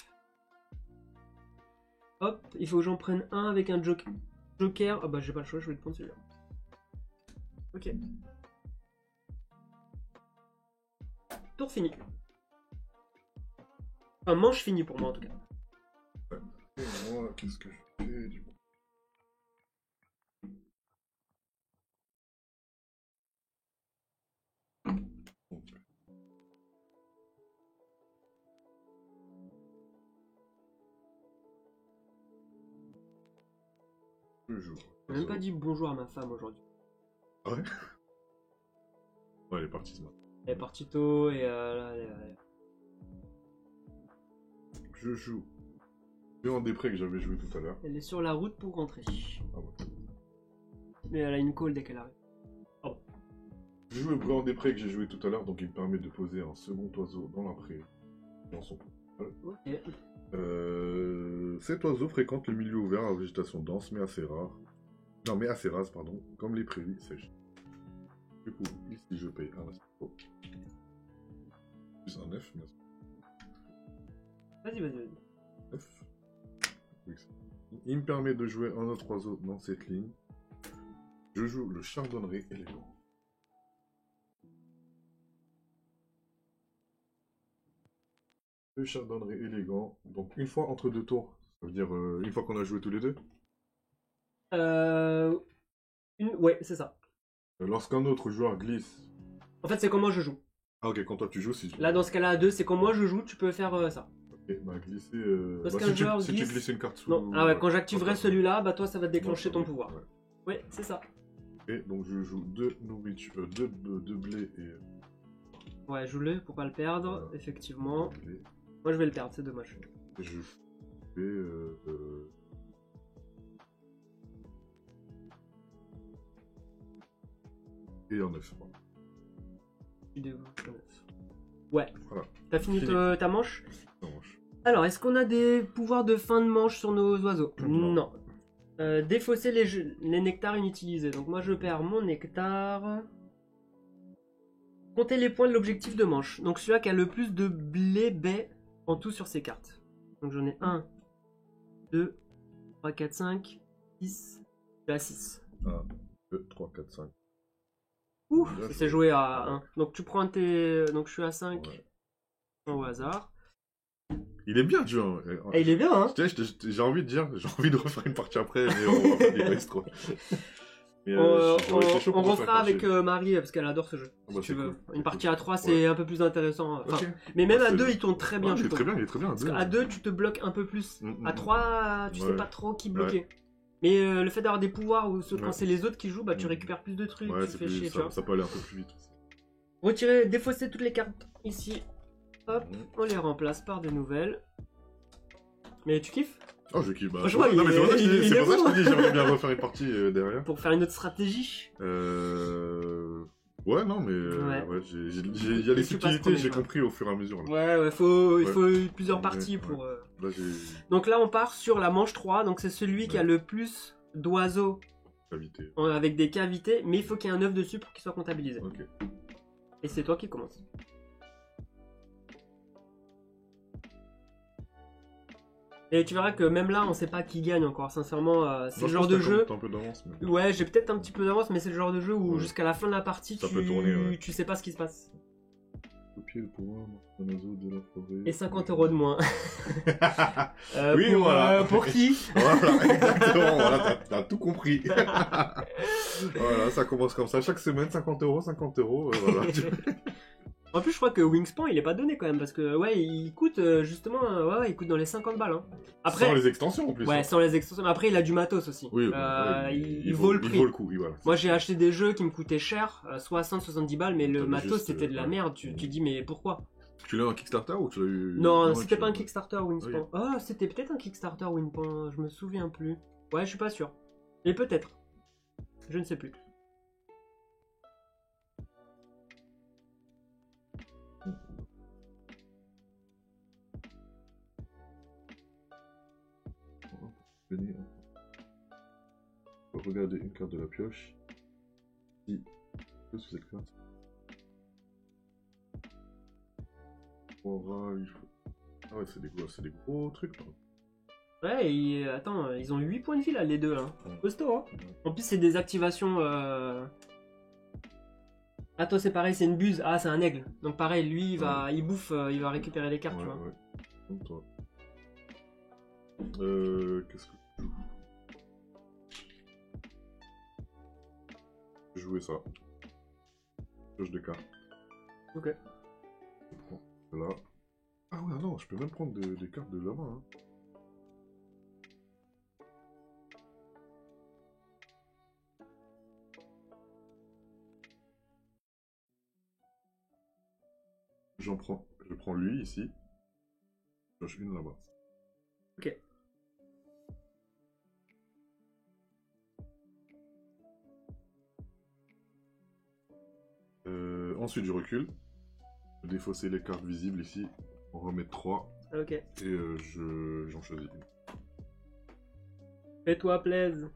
Hop, il faut que j'en prenne un avec un joker. Ah bah j'ai pas le choix, je vais le prendre celui-là. Ok. Tour fini. Enfin, manche finie pour moi en tout cas. Et moi, qu'est-ce que je fais du coup? Je joue. J'ai même pas dit bonjour à ma femme aujourd'hui. Ah ouais. Ouais, elle est partie ce matin. Elle est partie tôt et Je joue Léon Després que j'avais joué tout à l'heure. elle est sur la route pour rentrer. Ah ouais. Mais elle a une call dès qu'elle arrive. Je joue le Bréant Després que j'ai joué tout à l'heure, donc il me permet de poser un second oiseau dans la prairie. Dans son Ok. Cet oiseau fréquente le milieu ouvert à végétation dense mais assez rare. Non, mais assez rase, pardon, comme les prairies sèches. Du coup, ici je paye un astro. Plus un F, bien sûr. Vas-y. F. Il me permet de jouer un autre oiseau dans cette ligne. Je joue le chardonneret élégant. Le chardonneret élégant. Donc une fois entre deux tours. Ça veut dire une fois qu'on a joué tous les deux. Ouais, c'est ça. Lorsqu'un autre joueur glisse. En fait, c'est comment je joue. Ah ok, quand toi tu joues, si je... Là, dans ce cas-là, à 2, c'est quand moi je joue, tu peux faire ça. Ok, bah glisser... Parce bah, qu'un joueur si tu glisse... glisses une carte sous... Non, ah ouais, quand j'activerai Ouais. celui-là, bah toi, ça va te déclencher ton Ouais. pouvoir. Ouais, c'est ça. Et donc je joue deux nourritures, deux blés et... Ouais, joue-le pour pas le perdre, Voilà. effectivement. blés. Moi, je vais le perdre, c'est dommage. Et je fais... Et en 9. Tu dévoiles le 9. Ouais. Voilà. T'as fini Fini. ta manche? Ça marche. Alors, est-ce qu'on a des pouvoirs de fin de manche sur nos oiseaux? Non. Défausser les nectars inutilisés. Donc moi, je perds mon nectar. Comptez les points de l'objectif de manche. Donc celui-là qui a le plus de blé baies en tout sur ses cartes. Donc j'en ai 1, 2, 3, 4, 5, 6. Je suis à 6. 1, 2, 3, 4, 5. Ouh, Là, ça c'est- s'est joué à 1. Donc tu prends tes... Donc je suis à 5 Ouais. au hasard. Il est bien le jeu. Hein. Et il est bien, hein? J'ai envie de dire, j'ai envie de refaire une partie après, mais on va faire des races trop. Mais, On j'aurais été chaud pour refaire refera une avec partie. Marie parce qu'elle adore ce jeu. Ah Si bah, tu c'est veux. cool. Une partie cool. à 3, c'est un peu plus intéressant. Enfin, Ok. mais même à C'est- 2, il tourne très bien. Ouais, je il est trouve. très bien, il est très bien. Parce qu'à 2, tu te bloques un peu plus. À 3, tu sais Ouais. pas trop qui bloquer. Mais le fait d'avoir des pouvoirs ou quand Ouais. c'est les autres qui jouent, bah tu Mm. récupères plus de trucs, Ouais, tu c'est fais plus, chier, tu vois. ça peut aller un peu plus vite aussi. Retirer, défausser toutes les cartes ici. Hop, Mm. on les remplace par des nouvelles. Mais tu kiffes? Oh, je kiffe. Bah, Franchement, non, mais c'est pour ça que je il te dis- c'est est pour ça que bon. je te dis, j'aimerais bien refaire une partie derrière. Pour faire une autre stratégie? Ouais, non, mais Ouais. ouais, il y a les Tu passes subtilités, premier, j'ai quoi. compris au fur et à mesure. Là, Ouais, il faut plusieurs Ouais, parties ouais. pour... Là j'ai Donc là, on part sur la manche 3. Donc c'est celui qui a le plus d'oiseaux cavité. avec des cavités. Mais il faut qu'il y ait un œuf dessus pour qu'il soit comptabilisé. Ok. Et c'est toi qui commence. Et tu verras que même là, on sait pas qui gagne encore. Sincèrement, c'est Moi, le je genre pense de que jeu... t'as un peu d'avance. Mais... Ouais, j'ai peut-être un petit peu d'avance, mais c'est le genre de jeu où Ouais. jusqu'à la fin de la partie, Ça peut tourner, ouais. tu sais pas ce qui se passe. Copier le pouvoir d'un oiseau de la forêt. Et 50 € de moins. Oui, voilà. Pour qui? Voilà, exactement, voilà, t'as tout compris. Voilà, ça commence comme ça. Chaque semaine, 50 €, 50 €. Voilà. En plus, je crois que Wingspan, il est pas donné quand même, parce que ouais, il coûte justement, ouais, il coûte dans les 50 balles. Hein. Après, Sans les extensions en plus. ouais, hein. sans les extensions. Mais après, il a du matos aussi. Oui, ouais, il vaut le prix. Il vaut le coup, oui, voilà. Moi, j'ai acheté des jeux qui me coûtaient cher, 60-70 balles, mais le T'avais matos, juste, c'était de la ouais. merde. Tu dis, mais pourquoi? Tu l'as eu en Kickstarter ou tu l'as eu... Non, c'était tu- pas un Kickstarter Wingspan. Ok. Ah, c'était peut-être un Kickstarter Wingspan, je me souviens plus. Ouais, je suis pas sûr. Mais peut-être. Je ne sais plus. Venez, regardez une carte de la pioche. Si sous cette carte. Aura, il faut... Ah ouais, c'est des gros trucs. Là. Ouais, et attends, ils ont 8 points de vie là, les deux. Hein. Ouais. Costaud, hein. En plus, c'est des activations. Ah, toi, c'est pareil, c'est une buse. Ah, c'est un aigle. Donc, pareil, lui, il bouffe, il va récupérer les cartes, Ouais, tu vois. ouais. Comme toi. Qu'est-ce que je joue? Je vais jouer ça. Pioche de cartes. Ok. Je prends là. Ah ouais, non, je peux même prendre des cartes de la main. Hein. je prends lui ici. Je pioche une là-bas. Ok. Ensuite, je recule. Je vais défausser les cartes visibles ici. On remet 3. Ok. Et j'en choisis une. Fais-toi plaise.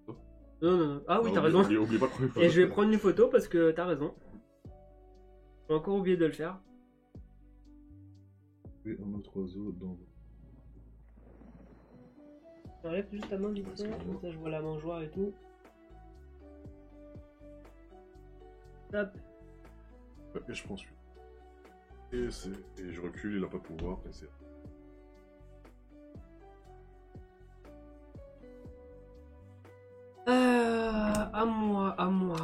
Oh. Non. Ah oui, t'as oublie, raison. Oublie pas de prendre une photo. Et je vais prendre une photo parce que t'as raison. J'ai encore oublié de le faire. Et un autre oiseau dans... J'enlève juste la main vite fait, comme ça je vois la mangeoire et tout. Hop. Ouais, et je prends celui. Et je recule, il a pas pouvoir. Et c'est... À moi, à moi.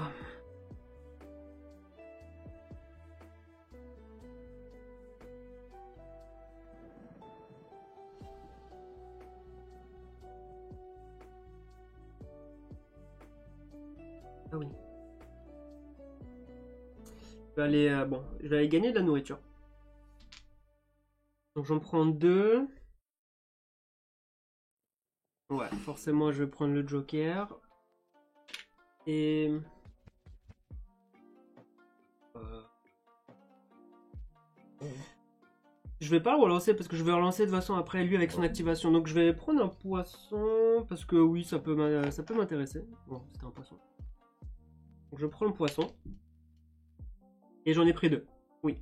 Ah oui. Je vais aller, bon, je vais aller gagner de la nourriture. Donc j'en prends 2. Ouais, forcément je vais prendre le Joker. Et... Je vais pas le relancer parce que je vais relancer de toute façon après lui avec son activation. Donc je vais prendre un poisson parce que oui, ça peut m'intéresser. Bon, c'était un poisson. Donc je prends le poisson. Et j'en ai pris 2. Oui.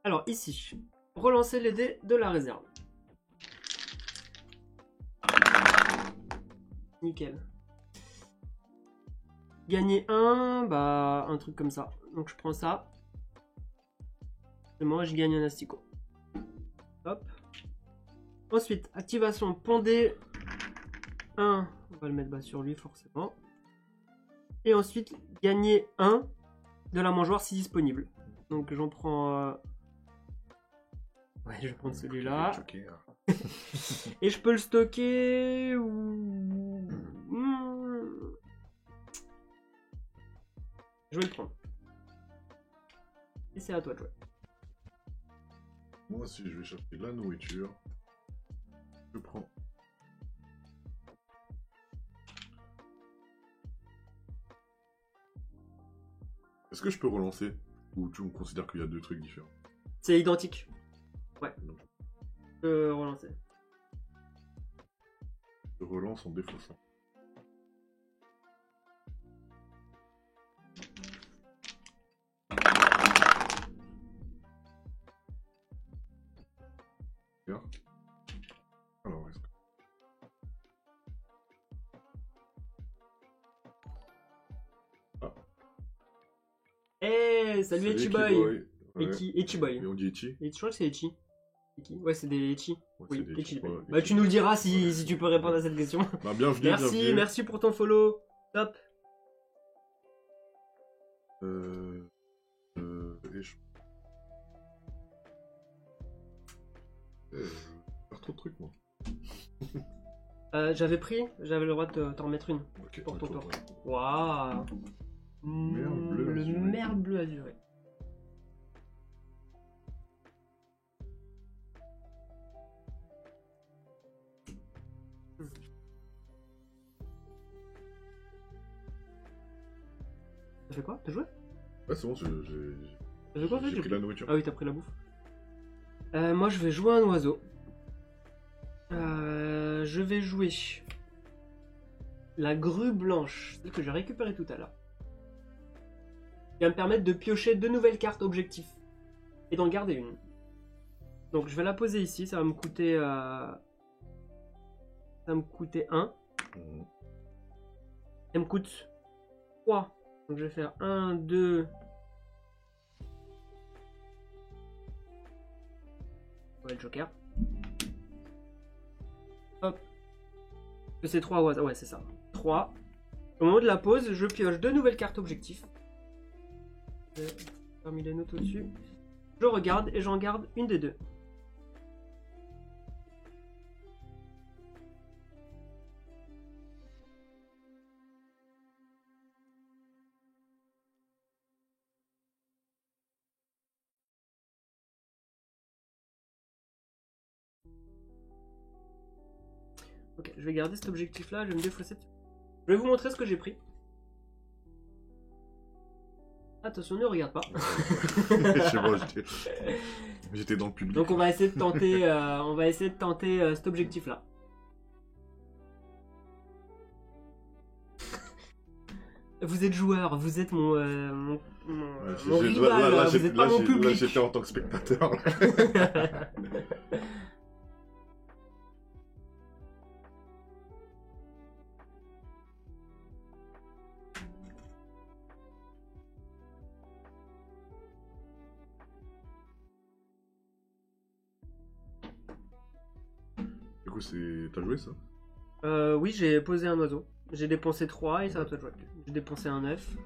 Alors ici, relancer les dés de la réserve. Nickel. Gagner 1, bah un truc comme ça. Donc je prends ça. Et moi je gagne un asticot. Hop. Ensuite, activation pondée 1. On va le mettre bas sur lui forcément. Et ensuite, gagner 1 de la mangeoire si disponible. Donc j'en prends... Ouais, je vais prendre celui-là. Et je peux le stocker ou... Je vais le prendre. Et c'est à toi de jouer. Moi, si je vais chercher de la nourriture, je prends. Est-ce que je peux relancer? Ou tu considères qu'il y a 2 trucs différents? C'est identique. Ouais. Donc, Je peux relancer. je relance en défaussant. Alors, est-ce que... Hey, salut Echiboy. Echiboy. Et on dit Echi? Je crois que c'est Echi. Ouais, c'est des Echi. Ouais, Oui, c'est des Echi. Echi, ouais, Bah, Echi. tu nous le diras si tu peux répondre à cette question. Bah, bienvenue, bienvenue. Merci pour ton follow. Top. Et je... faire trop de trucs, moi. J'avais le droit de t'en remettre une. Ok, Pour ton tour. ouais. Waouh. Merle bleu Le azuré. merle bleu azuré. T'as fait quoi? T'as joué? Ouais, c'est bon, T'as fait quoi en fait? j'ai pris la nourriture. Ah oui, t'as pris la bouffe. Moi, je vais jouer un oiseau. Je vais jouer la grue blanche, celle que j'ai récupérée tout à l'heure. Qui va me permettre de piocher 2 nouvelles cartes objectifs et d'en garder une. Donc je vais la poser ici, ça va me coûter 1. Elle me coûte 3. Donc je vais faire 1, 2. Ouais, le joker. Hop. C'est 3 au hasard. Ouais, c'est ça. 3. Au moment de la pause, je pioche 2 nouvelles cartes objectifs. Parmi les notes au-dessus. Je regarde et j'en garde une des 2. Ok, je vais garder cet objectif-là, je vais me défausser dessus. Je vais vous montrer ce que j'ai pris. Attention, ne regarde pas. C'est bon, j'étais dans le public. Donc on va essayer de tenter, cet objectif-là. Vous êtes joueur, vous êtes mon rival, vous n'êtes pas mon public. Là, j'étais en tant que spectateur. Du coup, t'as joué ça? Oui, j'ai posé un oiseau. J'ai dépensé 3 et ça va toi de jouer. J'ai dépensé un 9.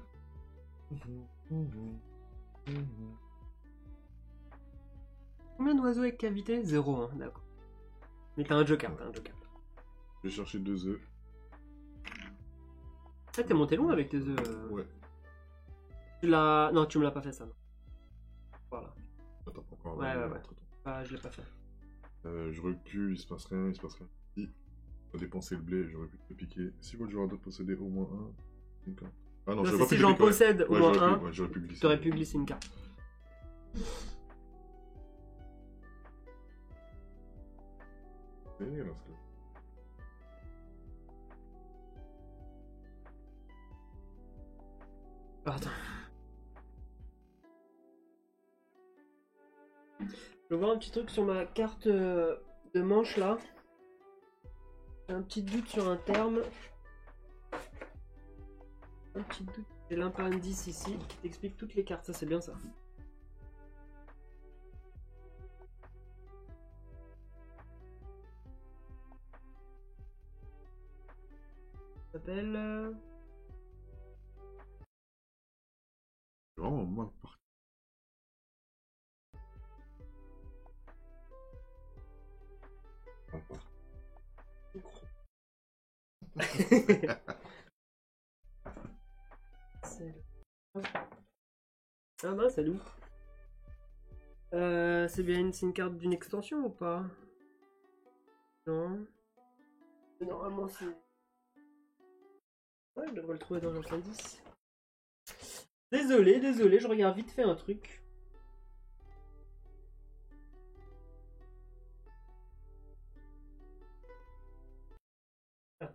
Combien d'oiseaux avec cavité? 0, hein, d'accord. Mais t'as un joker, Je vais chercher 2 œufs. Ah, t'es monté loin avec tes œufs. Ouais. Non, tu me l'as pas fait ça, non. Voilà. Attends, encore. Ouais. Ah, je l'ai pas fait. Je recule, il se passe rien. Si, on a dépensé le blé, j'aurais pu le piquer. Si votre joueur doit posséder au moins un, 50. Ah non, Non, si j'en possède au moins un, j'aurais pu glisser. T'aurais pu glisser une carte. Attends. Je vais voir un petit truc sur ma carte de manche là. J'ai un petit doute sur un terme. Un petit doute. J'ai l'impendice ici qui t'explique toutes les cartes. Ça, c'est bien ça. Ça s'appelle. Vraiment mal parti. Ah bah salut. C'est bien une carte d'une extension ou pas? Non. Normalement c'est... Ouais, je devrais le trouver dans l'appendice. Désolé, je regarde vite fait un truc. Ah.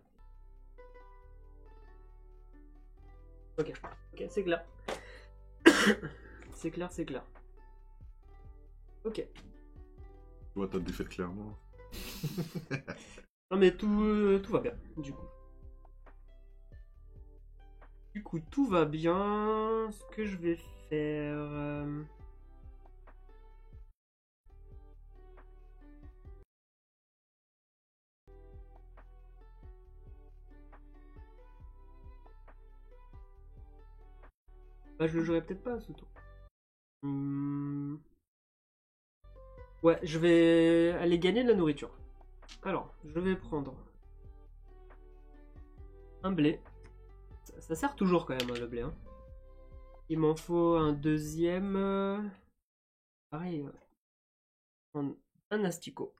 Ok, c'est clair. C'est clair. Ok. Tu vois, t'as défait clairement. Non mais tout va bien, du coup. Tout va bien. Ce que je vais faire... Bah, je le jouerai peut-être pas ce tour. Ouais, je vais aller gagner de la nourriture. Alors, je vais prendre un blé. Ça sert toujours quand même, hein, le blé. Hein. Il m'en faut un deuxième. Pareil. Un asticot.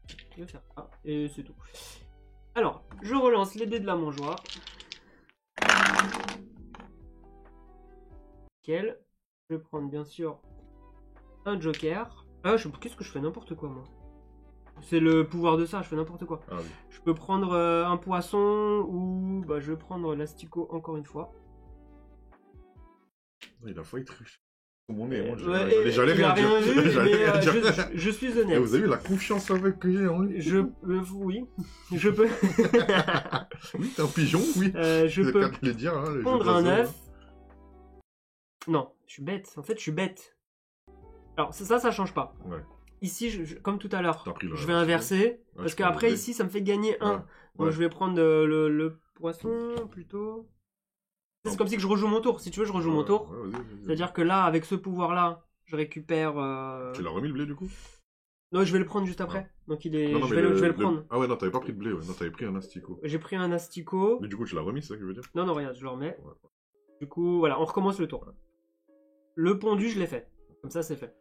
Je vais faire ça. Et c'est tout. Alors, je relance les dés de la mangeoire. Nickel. Je vais prendre bien sûr un joker. Ah, qu'est-ce que je fais? N'importe quoi, moi. C'est le pouvoir de ça, je fais n'importe quoi. Ah oui. Je peux prendre un poisson ou bah, je vais prendre l'asticot encore une fois. Il a failli tricher. Mon nez, moi, j'allais rien dire. Je suis honnête. Et vous avez vu la confiance avec que j'ai en lui? Oui, je peux. Oui, t'es un pigeon, oui. Je peux dire, hein, prendre un œuf. Non, je suis bête. En fait, je suis bête. Alors, ça change pas. Ouais. Ici, comme tout à l'heure, je vais inverser. Parce qu'après, ici, ça me fait gagner 1. Donc, je vais prendre le poisson plutôt. C'est comme si que je rejoue mon tour. Si tu veux, je rejoue mon tour. C'est-à-dire que là, avec ce pouvoir-là, je récupère... Tu l'as remis le blé, du coup? Non, je vais le prendre juste après. Donc, il est... Non, je vais le prendre. Ah ouais, non, t'avais pas pris de blé. Ouais. Non, t'avais pris un asticot. J'ai pris un asticot. Mais du coup, tu l'as remis, c'est ça que je veux dire? Non, regarde, je le remets. Ouais. Du coup, voilà, on recommence le tour. Le pondu, je l'ai fait. Comme ça, c'est fait.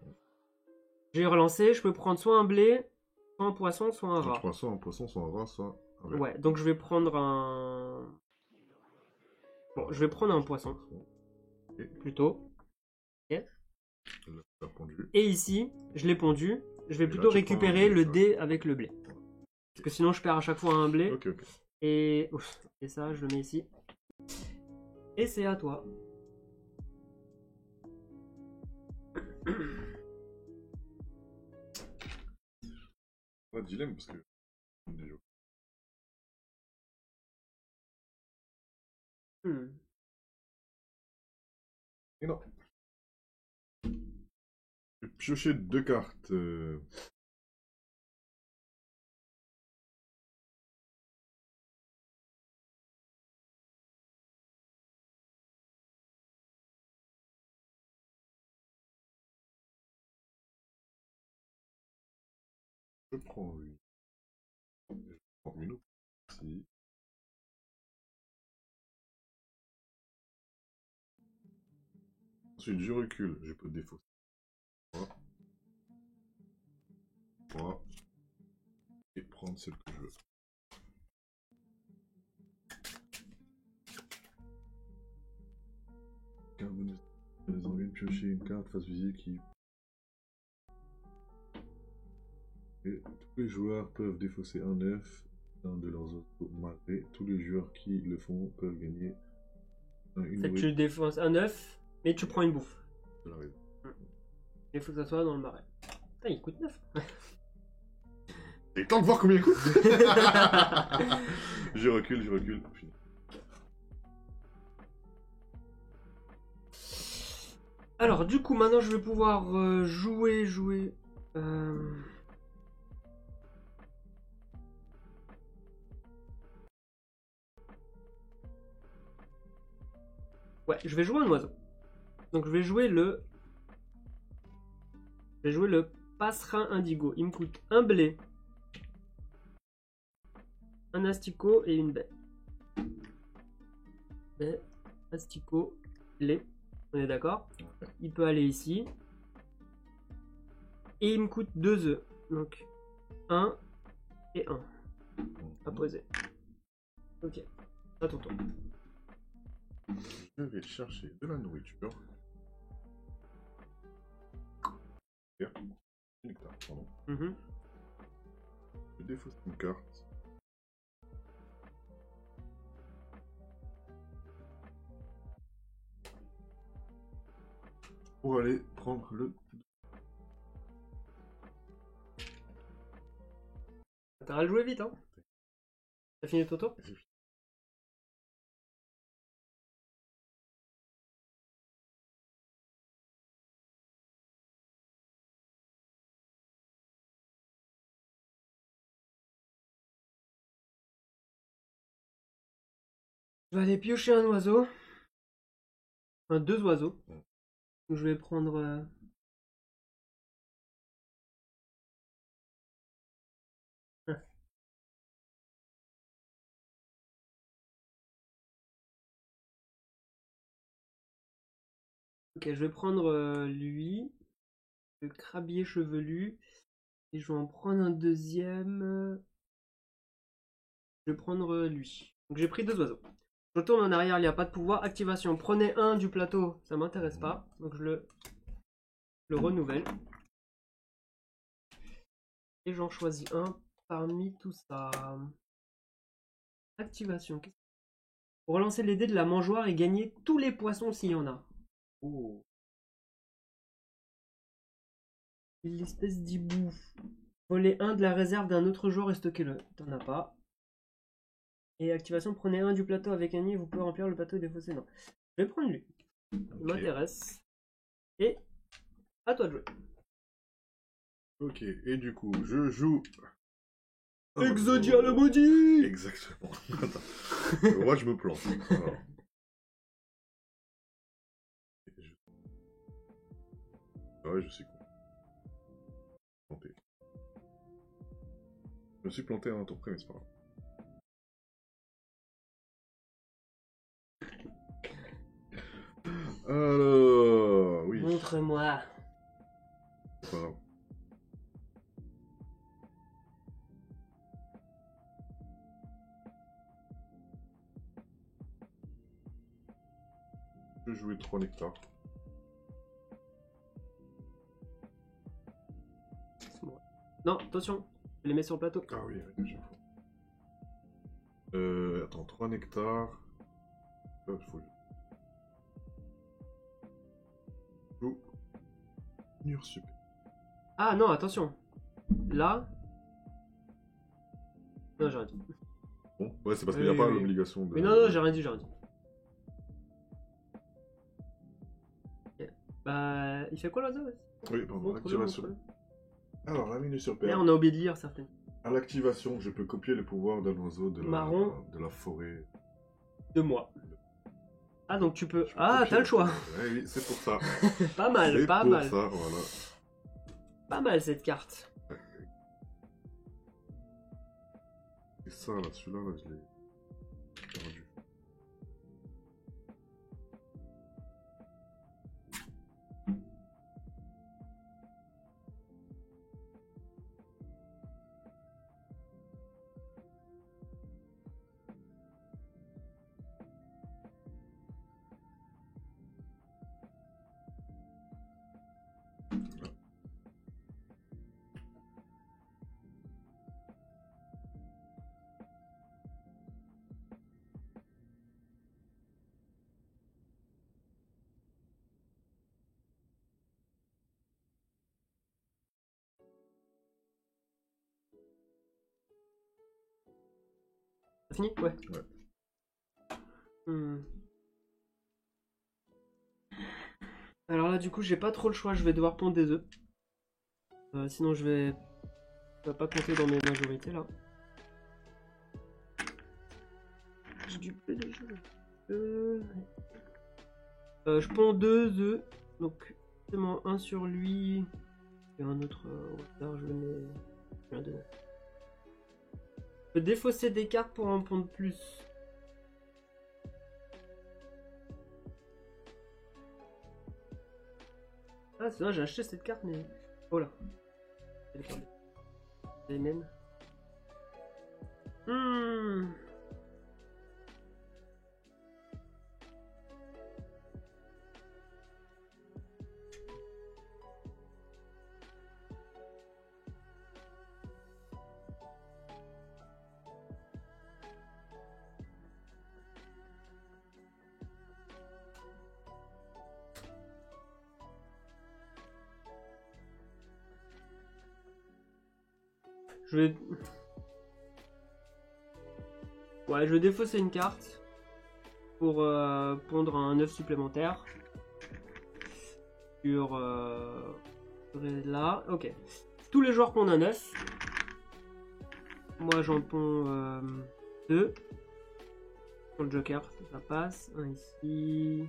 J'ai relancé. Je peux prendre soit un blé, Soit un poisson, soit un rat. Un poisson, soit un rat, soit un ver. Ouais, donc je vais prendre un... Bon, je vais prendre un poisson. Ok. Plutôt. Là, t'as pondu. Et ici, je l'ai pondu. Je vais Et là, plutôt tu prends récupérer un blé, le ça. dé avec le blé. Parce que sinon, je perds à chaque fois un blé. Ok, ok. Et... Ouf, et ça, je le mets ici. Et c'est à toi. Pas de dilemme parce que. Hmm. Et non. J'ai pioché 2 cartes. Je prends une. Je prends une autre. Ici. Ensuite, je recule. Je peux défausser. Voilà. Voilà. Et prendre celle que je veux. Carte bonus. Les envies de piocher une carte face visible qui. Et tous les joueurs peuvent défausser un œuf dans de leurs autos marqués. Tous les joueurs qui le font peuvent gagner une Fait que tu nourriture défonces un œuf, mais tu prends une bouffe. de la raison. Il faut que ça soit dans le marais. Putain, il coûte 9. Et temps de voir combien il coûte. Je recule, je recule. Fini. Alors, du coup, maintenant, je vais pouvoir jouer. Ouais, je vais jouer un oiseau. Donc, je vais jouer le passerin indigo. Il me coûte un blé, un asticot et une baie. Baie, asticot, blé. On est d'accord? Il peut aller ici. Et il me coûte 2 œufs. Donc 1 et 1 à poser. Ok, à ton tour. Je vais chercher de la nourriture. Nectar, pardon. Je défausse une carte. Pour aller prendre le. T'as à le jouer vite, hein? T'as fini ton tour? Je vais aller piocher un oiseau. Enfin, 2 oiseaux. Donc, je vais prendre... Ok, je vais prendre lui, le crabier chevelu, et je vais en prendre un deuxième. Je vais prendre lui. Donc j'ai pris 2 oiseaux. Je retourne en arrière, il n'y a pas de pouvoir. Activation, prenez un du plateau, ça m'intéresse pas. Donc je le renouvelle. Et j'en choisis un parmi tout ça. Activation. Pour relancer les dés de la mangeoire et gagner tous les poissons s'il y en a. Oh. L'espèce d'hibou. Voler un de la réserve d'un autre joueur et stocker-le. T'en as pas. Et activation, prenez un du plateau avec un nid, vous pouvez remplir le plateau et défausser. Non. Je vais prendre lui. Il m'intéresse. Et à toi de jouer. Ok, et du coup, je joue. Exodia le maudit. Exactement. Attends. Moi, je me plante. Alors. Ouais, je suis con. Planté. Je me suis planté à un tour près, mais c'est pas grave. Alors, oui. Montre-moi. C'est pas grave. peux jouer 3 nectars. Non, attention, je les mets sur le plateau. Ah oui, j'ai faux. Attends, 3 nectars. Faut... Joue. Super. Ah non, attention. Là. Non, j'ai rien dit. Bon, ouais, c'est parce qu'il n'y a pas l'obligation de... Mais non, j'ai rien dit, j'ai rien dit. Okay. Bah, il fait quoi l'oiseau? Oui, pardon, l'activation. Alors, la minute sur paire. On a oublié de lire certaines. À l'activation, je peux copier les pouvoirs d'un oiseau de la forêt. De moi. Ah, donc tu peux... Ah, t'as le choix. Ouais, oui, c'est pour ça. Pas mal, pas mal. C'est pour ça, voilà. Pas mal cette carte. Et ça, là, celui-là, là, je l'ai perdu. Fini? Ouais. Alors là, du coup, j'ai pas trop le choix. Je vais devoir pondre des œufs. Sinon, je vais pas compter dans mes majorités là. J'ai du peu de jeux. Je ponds 2 œufs. Donc, seulement un sur lui. Et un autre retard. Je mets un de... Je peux défausser des cartes pour en pondre plus. Ah, c'est vrai, j'ai acheté cette carte, mais... Oh là. Les mêmes. Je vais... Ouais, je vais défausser une carte pour pondre un œuf supplémentaire sur là. Ok. Tous les joueurs pondent un œuf. Moi, j'en ponds 2 sur le joker, ça passe. Un ici.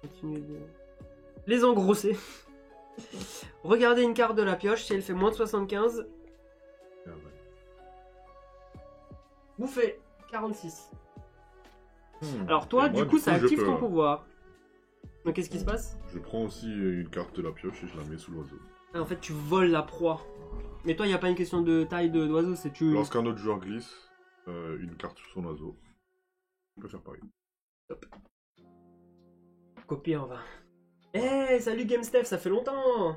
Continue de les engrosser. Regardez une carte de la pioche. Si elle fait moins de 75. Bouffé 46. Alors toi, du coup, ça active ton pouvoir. Donc qu'est-ce qui se passe? Je prends aussi une carte de la pioche et je la mets sous l'oiseau. Ah, en fait, tu voles la proie. Mais toi, il n'y a pas une question de taille d'oiseau, c'est tu... Lorsqu'un autre joueur glisse une carte sur son oiseau, on peut faire pareil. Top. Copier en vain. Hey, salut GameStef, ça fait longtemps.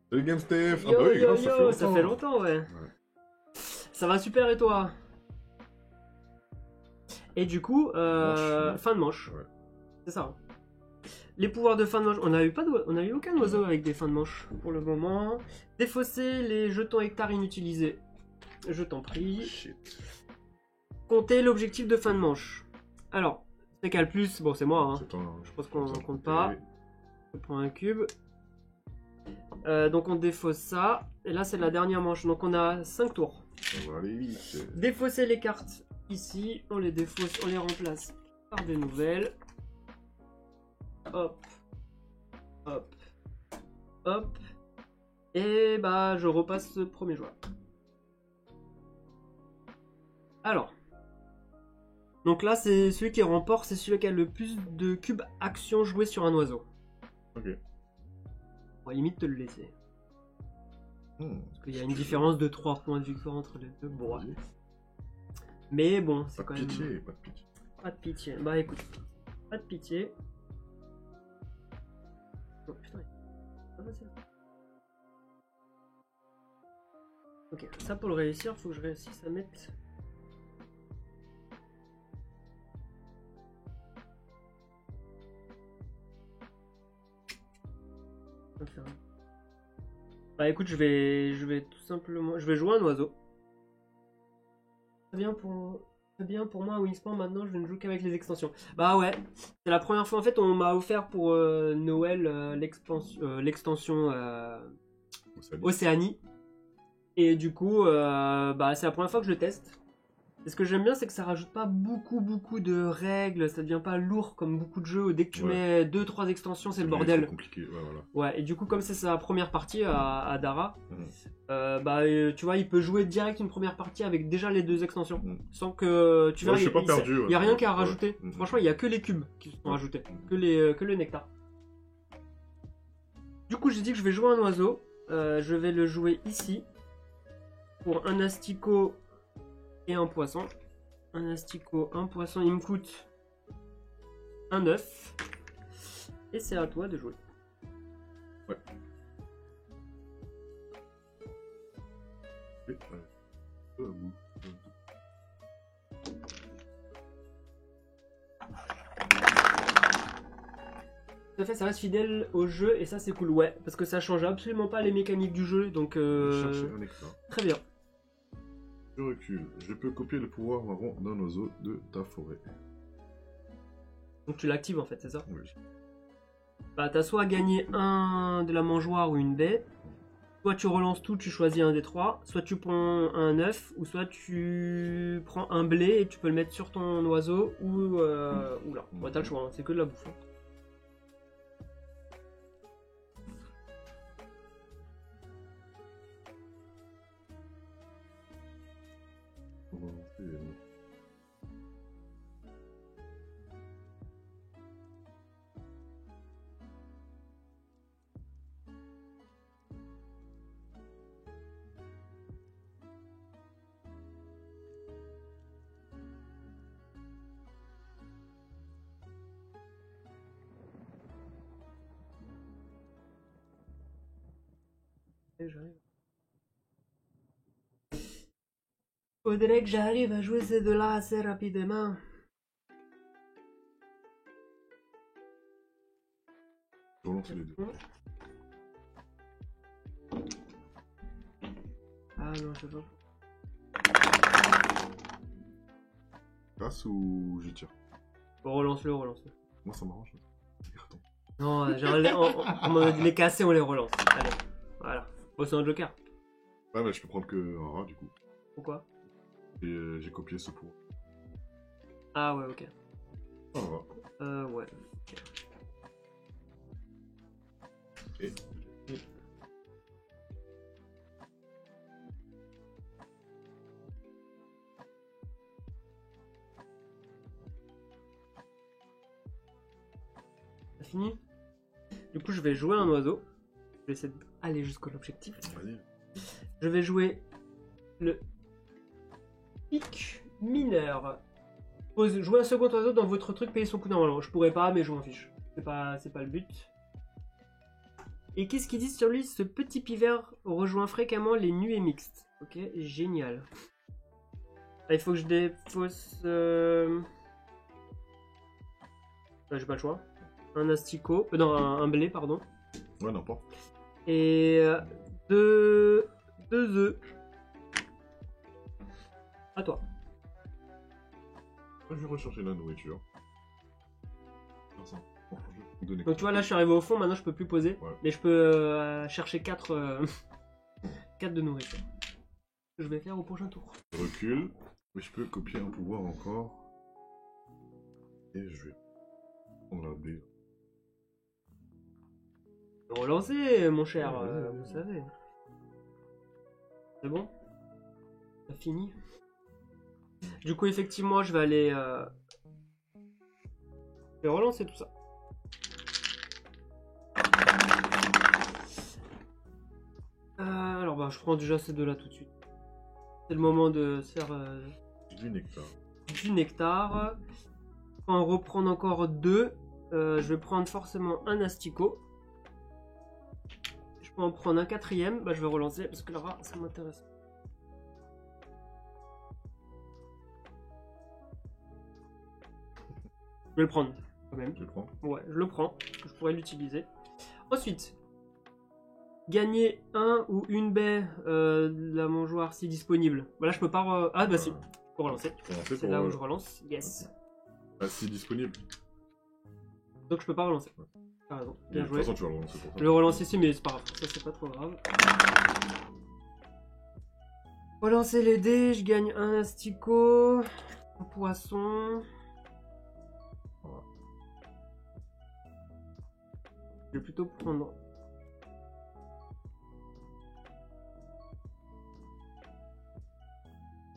Salut GameStef. Ah bah oui, ça fait longtemps, ouais. Ça va super et toi? Et du coup, fin de manche. Ouais. C'est ça. Les pouvoirs de fin de manche. On a eu aucun oiseau avec des fins de manche pour le moment. Défausser les jetons hectares inutilisés. Je t'en prie. Shit. Compter l'objectif de fin de manche. Alors, c'est qu'à le plus, bon c'est moi. Hein. Je pense qu'on ne compte pas. Je prends un cube. Donc on défausse ça. Et là c'est la dernière manche. Donc on a 5 tours. Ça va aller vite. Défausser les cartes. Ici, on les défausse, on les remplace par des nouvelles. Hop, hop, hop. Et bah, je repasse ce premier joueur. Alors. Donc là, c'est celui qui remporte, c'est celui qui a le plus de cubes actions joués sur un oiseau. Ok. On va limite te le laisser. Parce qu'il y a une différence de 3 points de victoire entre les deux. Bon, ouais. Mais bon, c'est quand même... Pas de pitié, pas de pitié. Pas de pitié. Bah écoute, pas de pitié. Oh putain, pas facile. Ok, ça pour le réussir, faut que je réussisse à mettre. Bah écoute, je vais tout simplement, je vais jouer un oiseau. Très bien pour moi, Wingspan. Maintenant, je ne joue qu'avec les extensions. Bah ouais, c'est la première fois. En fait, on m'a offert pour Noël l'extension Océanie. Et du coup, bah c'est la première fois que je le teste. Et ce que j'aime bien, c'est que ça rajoute pas beaucoup de règles, ça devient pas lourd comme beaucoup de jeux où dès que tu mets 2-3 extensions, c'est le bordel. C'est compliqué, ouais, voilà. Ouais, et du coup, comme c'est sa première partie à Dara, tu vois, il peut jouer direct une première partie avec déjà les 2 extensions. Sans que tu vois, je suis pas perdu. Il n'y a rien qu'à rajouter. Franchement, il n'y a que les cubes qui sont rajoutés, que le nectar. Du coup, j'ai dit que je vais jouer un oiseau. Je vais le jouer ici pour un asticot et un poisson. Un asticot, un poisson, il me coûte un œuf. Et c'est à toi de jouer. Ouais. Tout à fait, ça reste fidèle au jeu et ça c'est cool, ouais, parce que ça change absolument pas les mécaniques du jeu, donc très bien. Je recule. Je peux copier le pouvoir marron d'un oiseau de ta forêt. Donc tu l'actives en fait, c'est ça? Oui. Bah t'as soit gagné un de la mangeoire ou une baie, soit tu relances tout, tu choisis un des 3, soit tu prends un œuf, ou soit tu prends un blé et tu peux le mettre sur ton oiseau ou là. Ouais, t'as le choix, hein, c'est que de la bouffe. Hein. Faudrait que j'arrive à jouer ces deux-là assez rapidement. Je relance les 2. Ah non, je sais pas. Passe ou je tire? Bon, relance-le. Moi ça m'arrange. Carton. Non, genre, on a les casser, on les relance. Allez, voilà. Bon, c'est un joker. Ouais, mais je peux prendre que un rat du coup. Pourquoi? Et j'ai copié ce pouvoir. Ah ouais, ok. Un rat. Ouais. Okay. Et T'as fini? Du coup, je vais jouer un oiseau. Je vais essayer d'aller jusqu'à l'objectif. vas-y. Je vais jouer le pic mineur. Jouer un second oiseau dans votre truc, payer son coup normalement. Je pourrais pas, mais je m'en fiche. C'est pas le but. Et qu'est-ce qu'ils disent sur lui? Ce petit pivert rejoint fréquemment les nuées mixtes. Ok, génial. Ah, il faut que je défausse... j'ai pas le choix. Un asticot. Non, un blé, pardon. Ouais, n'importe. Et 2 œufs. À toi. Je vais rechercher la nourriture. Donc tu vois, là je suis arrivé au fond, maintenant je peux plus poser. Ouais. Mais je peux chercher 4 de nourriture. Je vais faire au prochain tour. Je recule, mais je peux copier un pouvoir encore. Et je vais prendre la baie. Relancer, mon cher, vous savez. C'est bon? T'as fini? Du coup, effectivement, je vais aller... Je vais relancer tout ça. Alors, bah, je prends déjà ces deux-là tout de suite. C'est le moment de faire... Du nectar. Du nectar. En reprendre encore 2. Je vais prendre forcément un asticot. peux en prendre un quatrième. Bah, je vais relancer parce que le rat, ça m'intéresse. Je vais le prendre quand même. Tu le prends? Ouais, je le prends. Parce que je pourrais l'utiliser. Ensuite, gagner un ou une baie de la mangeoire si disponible. Bah là, je peux pas. Ah, bah si, je peux relancer. C'est là où je relance. Yes. Ah, si disponible. Donc je peux pas relancer. T'as raison. Bien De toute joué. façon, tu vas le relancer pour ça. Je vais le relancer ici, mais c'est pas grave. Ça, c'est pas trop grave. Relancer les dés. Je gagne un asticot. Un poisson. Voilà. Je vais plutôt prendre.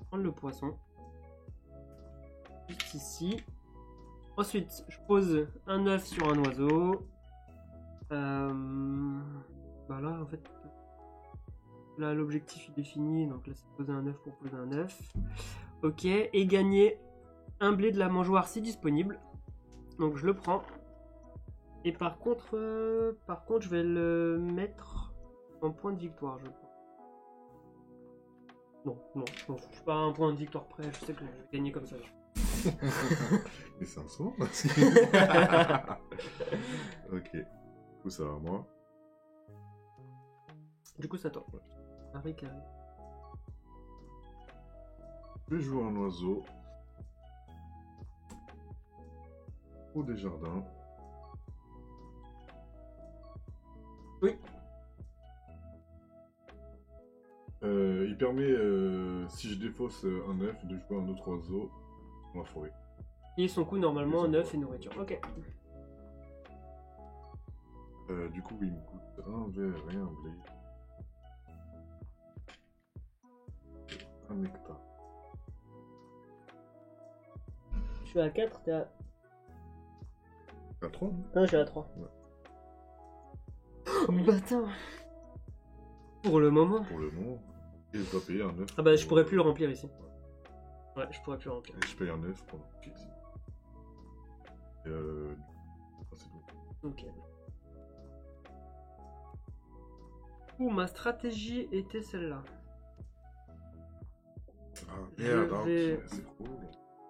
Prendre le poisson. Juste ici. Ensuite, je pose un œuf sur un oiseau. Bah là, en fait, là l'objectif il est fini. Donc là, c'est poser un œuf pour poser un œuf. Ok, et gagner un blé de la mangeoire si disponible. Donc je le prends. Et par contre, je vais le mettre en point de victoire, je pense. Non, je suis pas à un point de victoire près. Je sais que je vais gagner comme ça. Mais c'est un son. Ok. Du coup, ça va à moi. Du coup, ça toi. Carré, carré. Je joue un oiseau. Au Desjardins. Oui. Il permet, si je défausse un œuf, de jouer un autre oiseau dans la forêt. Et son coût normalement en œuf et nourriture. Ok. Du coup, il me coûte un verre et un blé. Un nectar. Je suis à 4, t'es à. À 3 Ah, je suis à 3. Ouais. Oh, bâtard. Pour le moment. Pour le moment. Et je dois payer un œuf. Ah bah, je pourrais plus le remplir ici. Ouais, je pourrais plus le remplir. Et je paye un œuf pour le ici. Et c'est tout. Ok. Ouh, ma stratégie était celle-là. Ah merde, Je vais- c'est cool.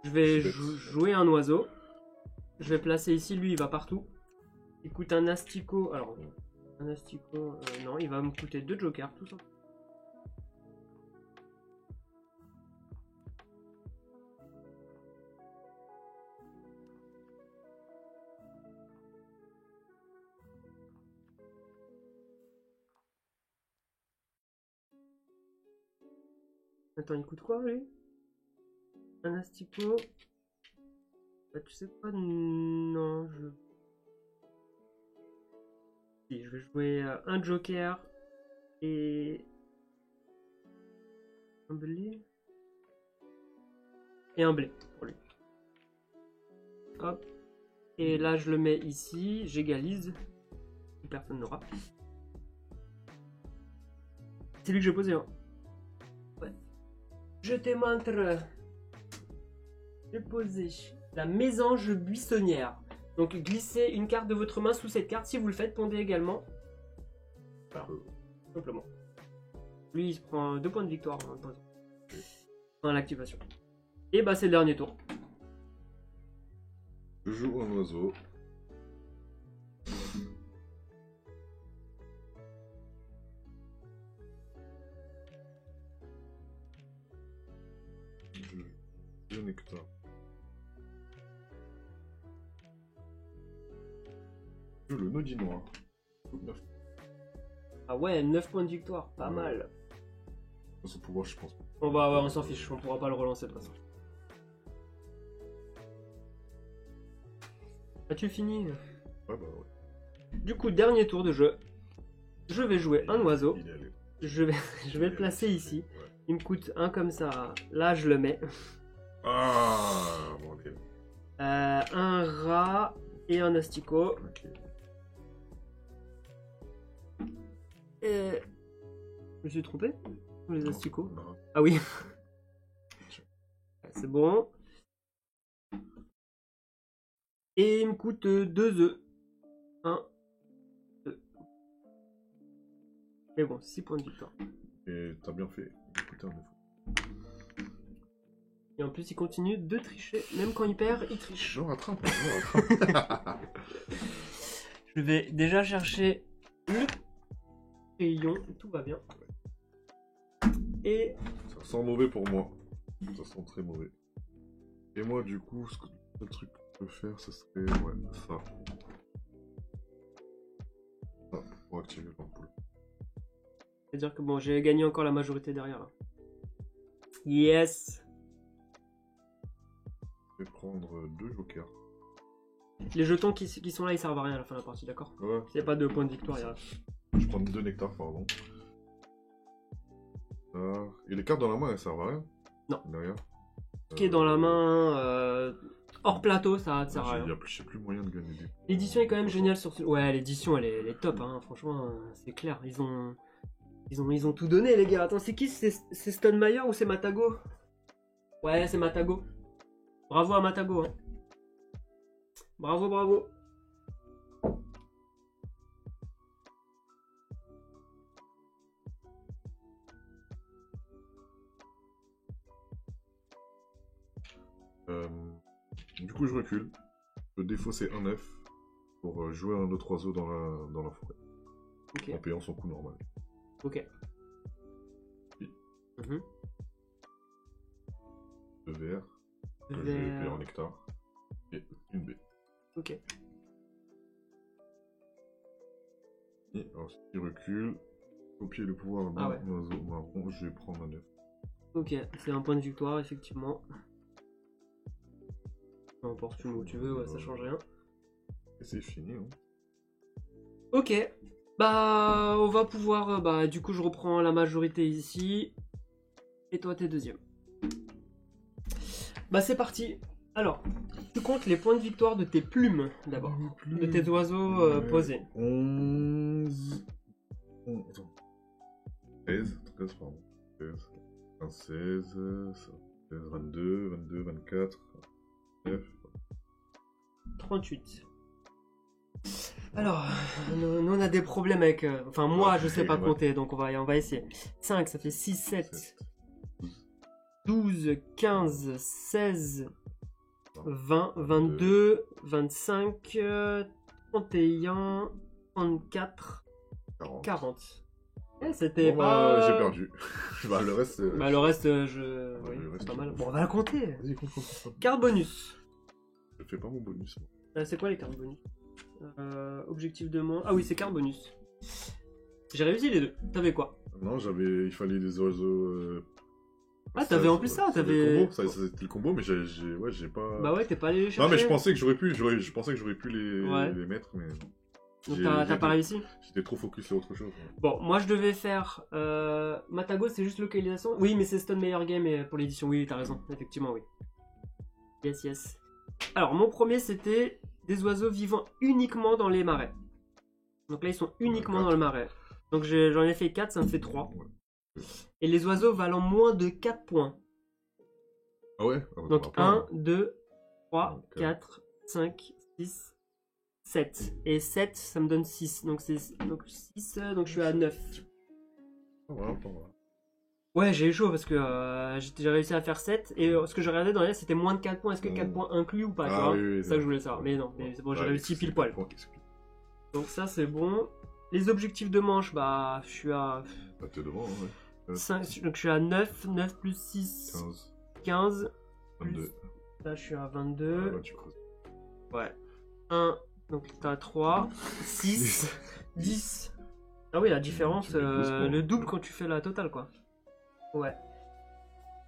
Je vais Bête. jouer un oiseau. Je vais placer ici, lui il va partout. Il coûte un asticot. Alors, un asticot, non, il va me coûter 2 jokers, tout ça. Attends, il coûte quoi lui? Un asticot. Bah, tu sais quoi? Non, si, je vais jouer un joker et un blé. Et un blé pour lui. Hop. Et là, je le mets ici. J'égalise. Personne n'aura. C'est lui que j'ai posé. Hein. Ouais. Je te montre. J'ai posé la mésange buissonnière. Donc glissez une carte de votre main sous cette carte. Si vous le faites, pondez également. Voilà. Simplement. Lui, il se prend 2 points de victoire dans l'activation. Et bah, c'est le dernier tour. Je joue un oiseau. Je joue un nectar. Je joue le nodinois. 9. Ah ouais, 9 points de victoire. Pas mal. Son pouvoir, je pense pas. On s'en fiche. On pourra pas le relancer de toute façon. As-tu fini? Ouais, bah ouais. Du coup, dernier tour de jeu. Je vais jouer un oiseau. Il est allé. Je vais le placer ici. Ouais. Il me coûte un comme ça. Là, je le mets. Ah, bon, ok. Un rat et un asticot. Ok. Je me suis trompé? Ou les asticots? Non. Ah oui. C'est bon. Et il me coûte 2 œufs. 1, 2. Mais bon, 6 points de victoire. Et t'as bien fait. Écoutez, Et en plus, il continue de tricher. Même quand il perd, il triche. je rattrape. Je rattrape. Je vais déjà chercher le rayon. Tout va bien. Et Ça sent mauvais pour moi. Ça sent très mauvais. Et moi, du coup, le truc que je peux faire, ce serait ouais, ça. Ça, pour activer l'ampoule. c'est-à-dire que bon, j'ai gagné encore la majorité derrière. Là. Yes. Je vais prendre 2 jokers. Les jetons qui sont là, ils servent à rien à la fin de la partie, d'accord? Ouais. Il n'y a pas de point de victoire. Je prends 2 nectars, pardon. Et les cartes dans la main, elles servent à rien? Non. Derrière. Ce qui est dans la main, hors plateau, ça ne sert à rien. J'ai plus moyen de gagner des... L'édition est quand même géniale sur ce... Ouais, l'édition, elle est top, hein. Franchement, c'est clair. Ils ont tout donné, les gars. Attends, c'est qui? C'est Stonemeyer ou c'est Matago? Ouais, c'est Matago. Bravo à Matago, hein. Bravo, bravo. Du coup, je recule. Le défaut, c'est un œuf pour jouer un autre oiseau dans la forêt. Ok. En payant son coût normal. Ok. Oui. Mhm. 2 verres. Que je vais payer en nectar. Et une baie. Ok. Et ensuite, il recule. Copier le pouvoir d'un oiseau marron. Je vais prendre un œuf. Ok, c'est un point de victoire, effectivement. Peu importe où tu veux, ouais, ça change rien. Et c'est fini. Hein. Ok. Bah, on va pouvoir... Bah, du coup, je reprends la majorité ici. Et toi, t'es deuxième. Bah, c'est parti. Alors, tu comptes les points de victoire de tes plumes, d'abord. De tes oiseaux posés. 11... Attends. 13, pardon. 13, 16, 22, 22, 24, 9. 38. Alors, nous on a des problèmes avec... Enfin, moi, je sais pas compter, donc on va essayer. 5, ça fait 6, 7, 12, 15, 16, 20, 22, 25, 31, 34, 40. C'était bon, pas... j'ai perdu. Bah, le reste... Bah, le reste, oui, le reste, pas mal. Bon, on va la compter. Vas-y, compte. Carte bonus. Je fais pas mon bonus. C'est quoi les cartes bonus? Objectif de monde. Ah oui, c'est carte bonus. J'ai réussi les deux. T'avais quoi? Non, il fallait des oiseaux... Ah, t'avais en plus ça, t'avais... C'était le combo, mais j'ai pas... Bah ouais, t'es pas allé les chercher. Non, mais je pensais que j'aurais pu, les mettre, mais... Donc t'as pas réussi? J'étais trop focus sur autre chose. Bon, moi je devais faire... Matago, c'est juste localisation? Oui, mais c'est Stonemeyer Game pour l'édition. Oui, t'as raison, effectivement, oui. Yes. Alors, mon premier, c'était des oiseaux vivant uniquement dans les marais. Donc là, ils sont uniquement dans le marais. Donc j'en ai fait 4, ça me fait 3. Ouais. Et les oiseaux valant moins de 4 points. Ah ouais? Donc 1, 2, 3, 4, 5, 6, 7. Et 7, ça me donne 6. Donc 6, donc je suis à 9. Voilà. Ouais, j'ai eu chaud parce que j'ai réussi à faire 7. Et ce que je regardais dans les c'était moins de 4 points. Est-ce que 4 points inclus ou pas? Ah, oui, c'est ça que je voulais savoir. Mais non, mais c'est bon, j'ai réussi pile poil. Donc ça, c'est bon. Les objectifs de manche, bah, je suis à... Bah, t'es devant, ouais. 5, donc je suis à 9. 9 plus 6, 15. 22. Là, je suis à 22. Ah, là, tu creuses. Ouais. 1, donc t'as 3. 6, 10. Ah oui, la différence, le double quand tu fais la totale, quoi. Ouais.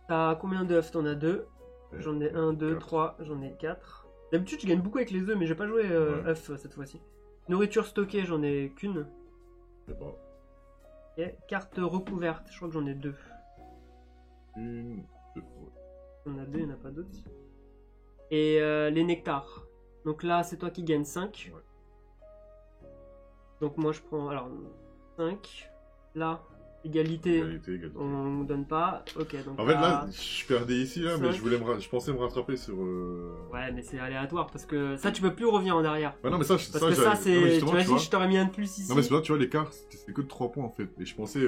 T'as combien d'œufs? T'en as 2. J'en ai 1, 2, 3, j'en ai 4. D'habitude, je gagne beaucoup avec les œufs, mais j'ai pas joué œufs cette fois-ci. Nourriture stockée, j'en ai qu'une. C'est bon. Ok. Carte recouverte, je crois que j'en ai 2. 1, 2, ouais. On a 2, il n'y en a pas d'autres. Et les nectars. Donc là, c'est toi qui gagne 5. Ouais. Donc moi, je prends alors 5. Là, Égalité. Égalité. On donne pas. Ok, donc. En fait, là, je perdais ici, là, mais cinq. je pensais me rattraper sur. Ouais, mais c'est aléatoire parce que ça, tu peux plus revenir en arrière. Ouais, non, mais ça, Parce que ça, non, mais c'est. justement, T'imagines, vois. je t'aurais mis un de plus ici. Non, mais c'est là, tu vois, l'écart, c'est que de 3 points en fait. Et je pensais les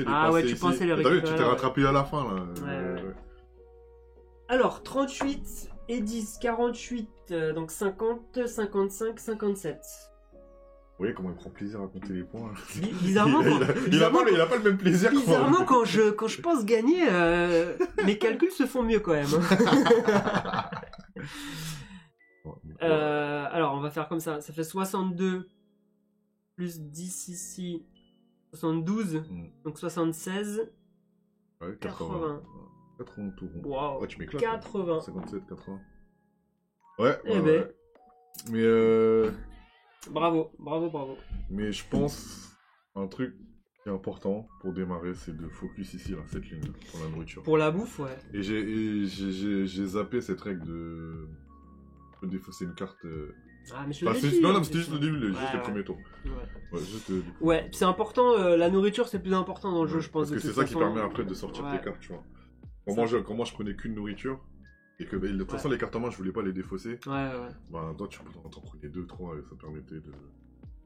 Ah passer ouais, tu ici. pensais les T'as vu, tu récupérer, t'es ouais. rattrapé à la fin là. Ouais. Alors, 38 et 10, 48, donc 50, 55, 57. Vous voyez comment il prend plaisir à compter les points. Bizarrement, il a pas le même plaisir que moi. bizarrement quand je pense gagner, mes calculs se font mieux quand même. Hein. Alors, on va faire comme ça. Ça fait 62 plus 10 ici. 72, donc 76. Ouais, 80. 80 tout rond. Waouh. Ouais, tu m'éclates. 80. 57, 80. Ouais, Eh ouais, ben. ouais. Mais Bravo. mais je pense un truc qui est important pour démarrer, c'est de focus ici, là, cette ligne, pour la nourriture. Pour la bouffe, ouais. Et j'ai zappé cette règle de défausser une carte. Ah, mais je Enfin, l'ai dit. non, c'était juste le début, juste Ouais, le ouais. premier tour. Ouais. Ouais, juste Ouais, c'est important, la nourriture c'est plus important dans le jeu, je pense. parce que de c'est toute ça qui façon. permet après de sortir Ouais. tes cartes, tu vois. Ça. Quand moi je prenais qu'une nourriture, et que de toute façon les cartes en main je voulais pas les défausser, Ouais. bah toi tu t'en prenais 2, 3 et ça permettait de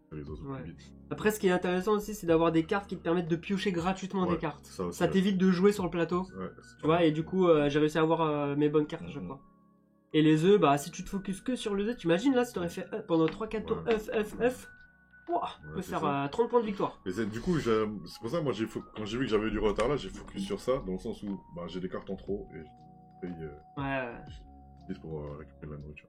faire les oiseaux Ouais. plus vite. Après, ce qui est intéressant aussi, c'est d'avoir des cartes qui te permettent de piocher gratuitement Ouais, des cartes. ça aussi, Ça ouais. t'évite de jouer sur le plateau. Ouais, Tu vois, et du coup, j'ai réussi à avoir mes bonnes cartes à chaque fois. Et les œufs, bah si tu te focuses que sur les œufs, t'imagines là, si t'aurais fait pendant 3-4 tours Ouais. œuf, ouah, tu peux c'est faire ça. 30 points de victoire. Et du coup, c'est pour ça moi quand j'ai vu que j'avais du retard là, j'ai focus sur ça, dans le sens où bah, j'ai des cartes en trop et je paye Ouais. juste pour récupérer la nourriture.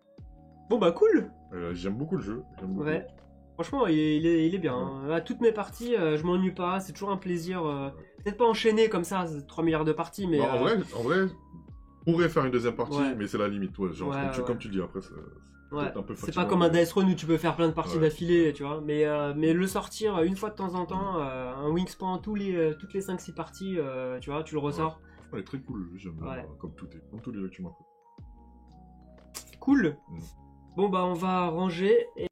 Bon bah cool. J'aime beaucoup le jeu. J'aime beaucoup. Ouais. Franchement, il est bien. Hein. À toutes mes parties, je m'ennuie pas, c'est toujours un plaisir. Peut-être pas enchaîner comme ça, 3 milliards de parties, mais... Non, en vrai, on pourrait faire une deuxième partie, Ouais. mais c'est la limite. Ouais, genre, Ouais, comme tu dis, après, c'est ouais. peut-être un peu C'est fatigant, pas comme un mais- Dice Throne où tu peux faire plein de parties Ouais. d'affilée, tu vois. Mais le sortir une fois de temps en temps, un Wingspan toutes les 5-6 parties, tu vois, tu le ressors. Franchement, il est très cool, j'aime bien, Ouais. comme tous les jeux que tu m'as fait. Cool. Mm. Bon bah on va ranger et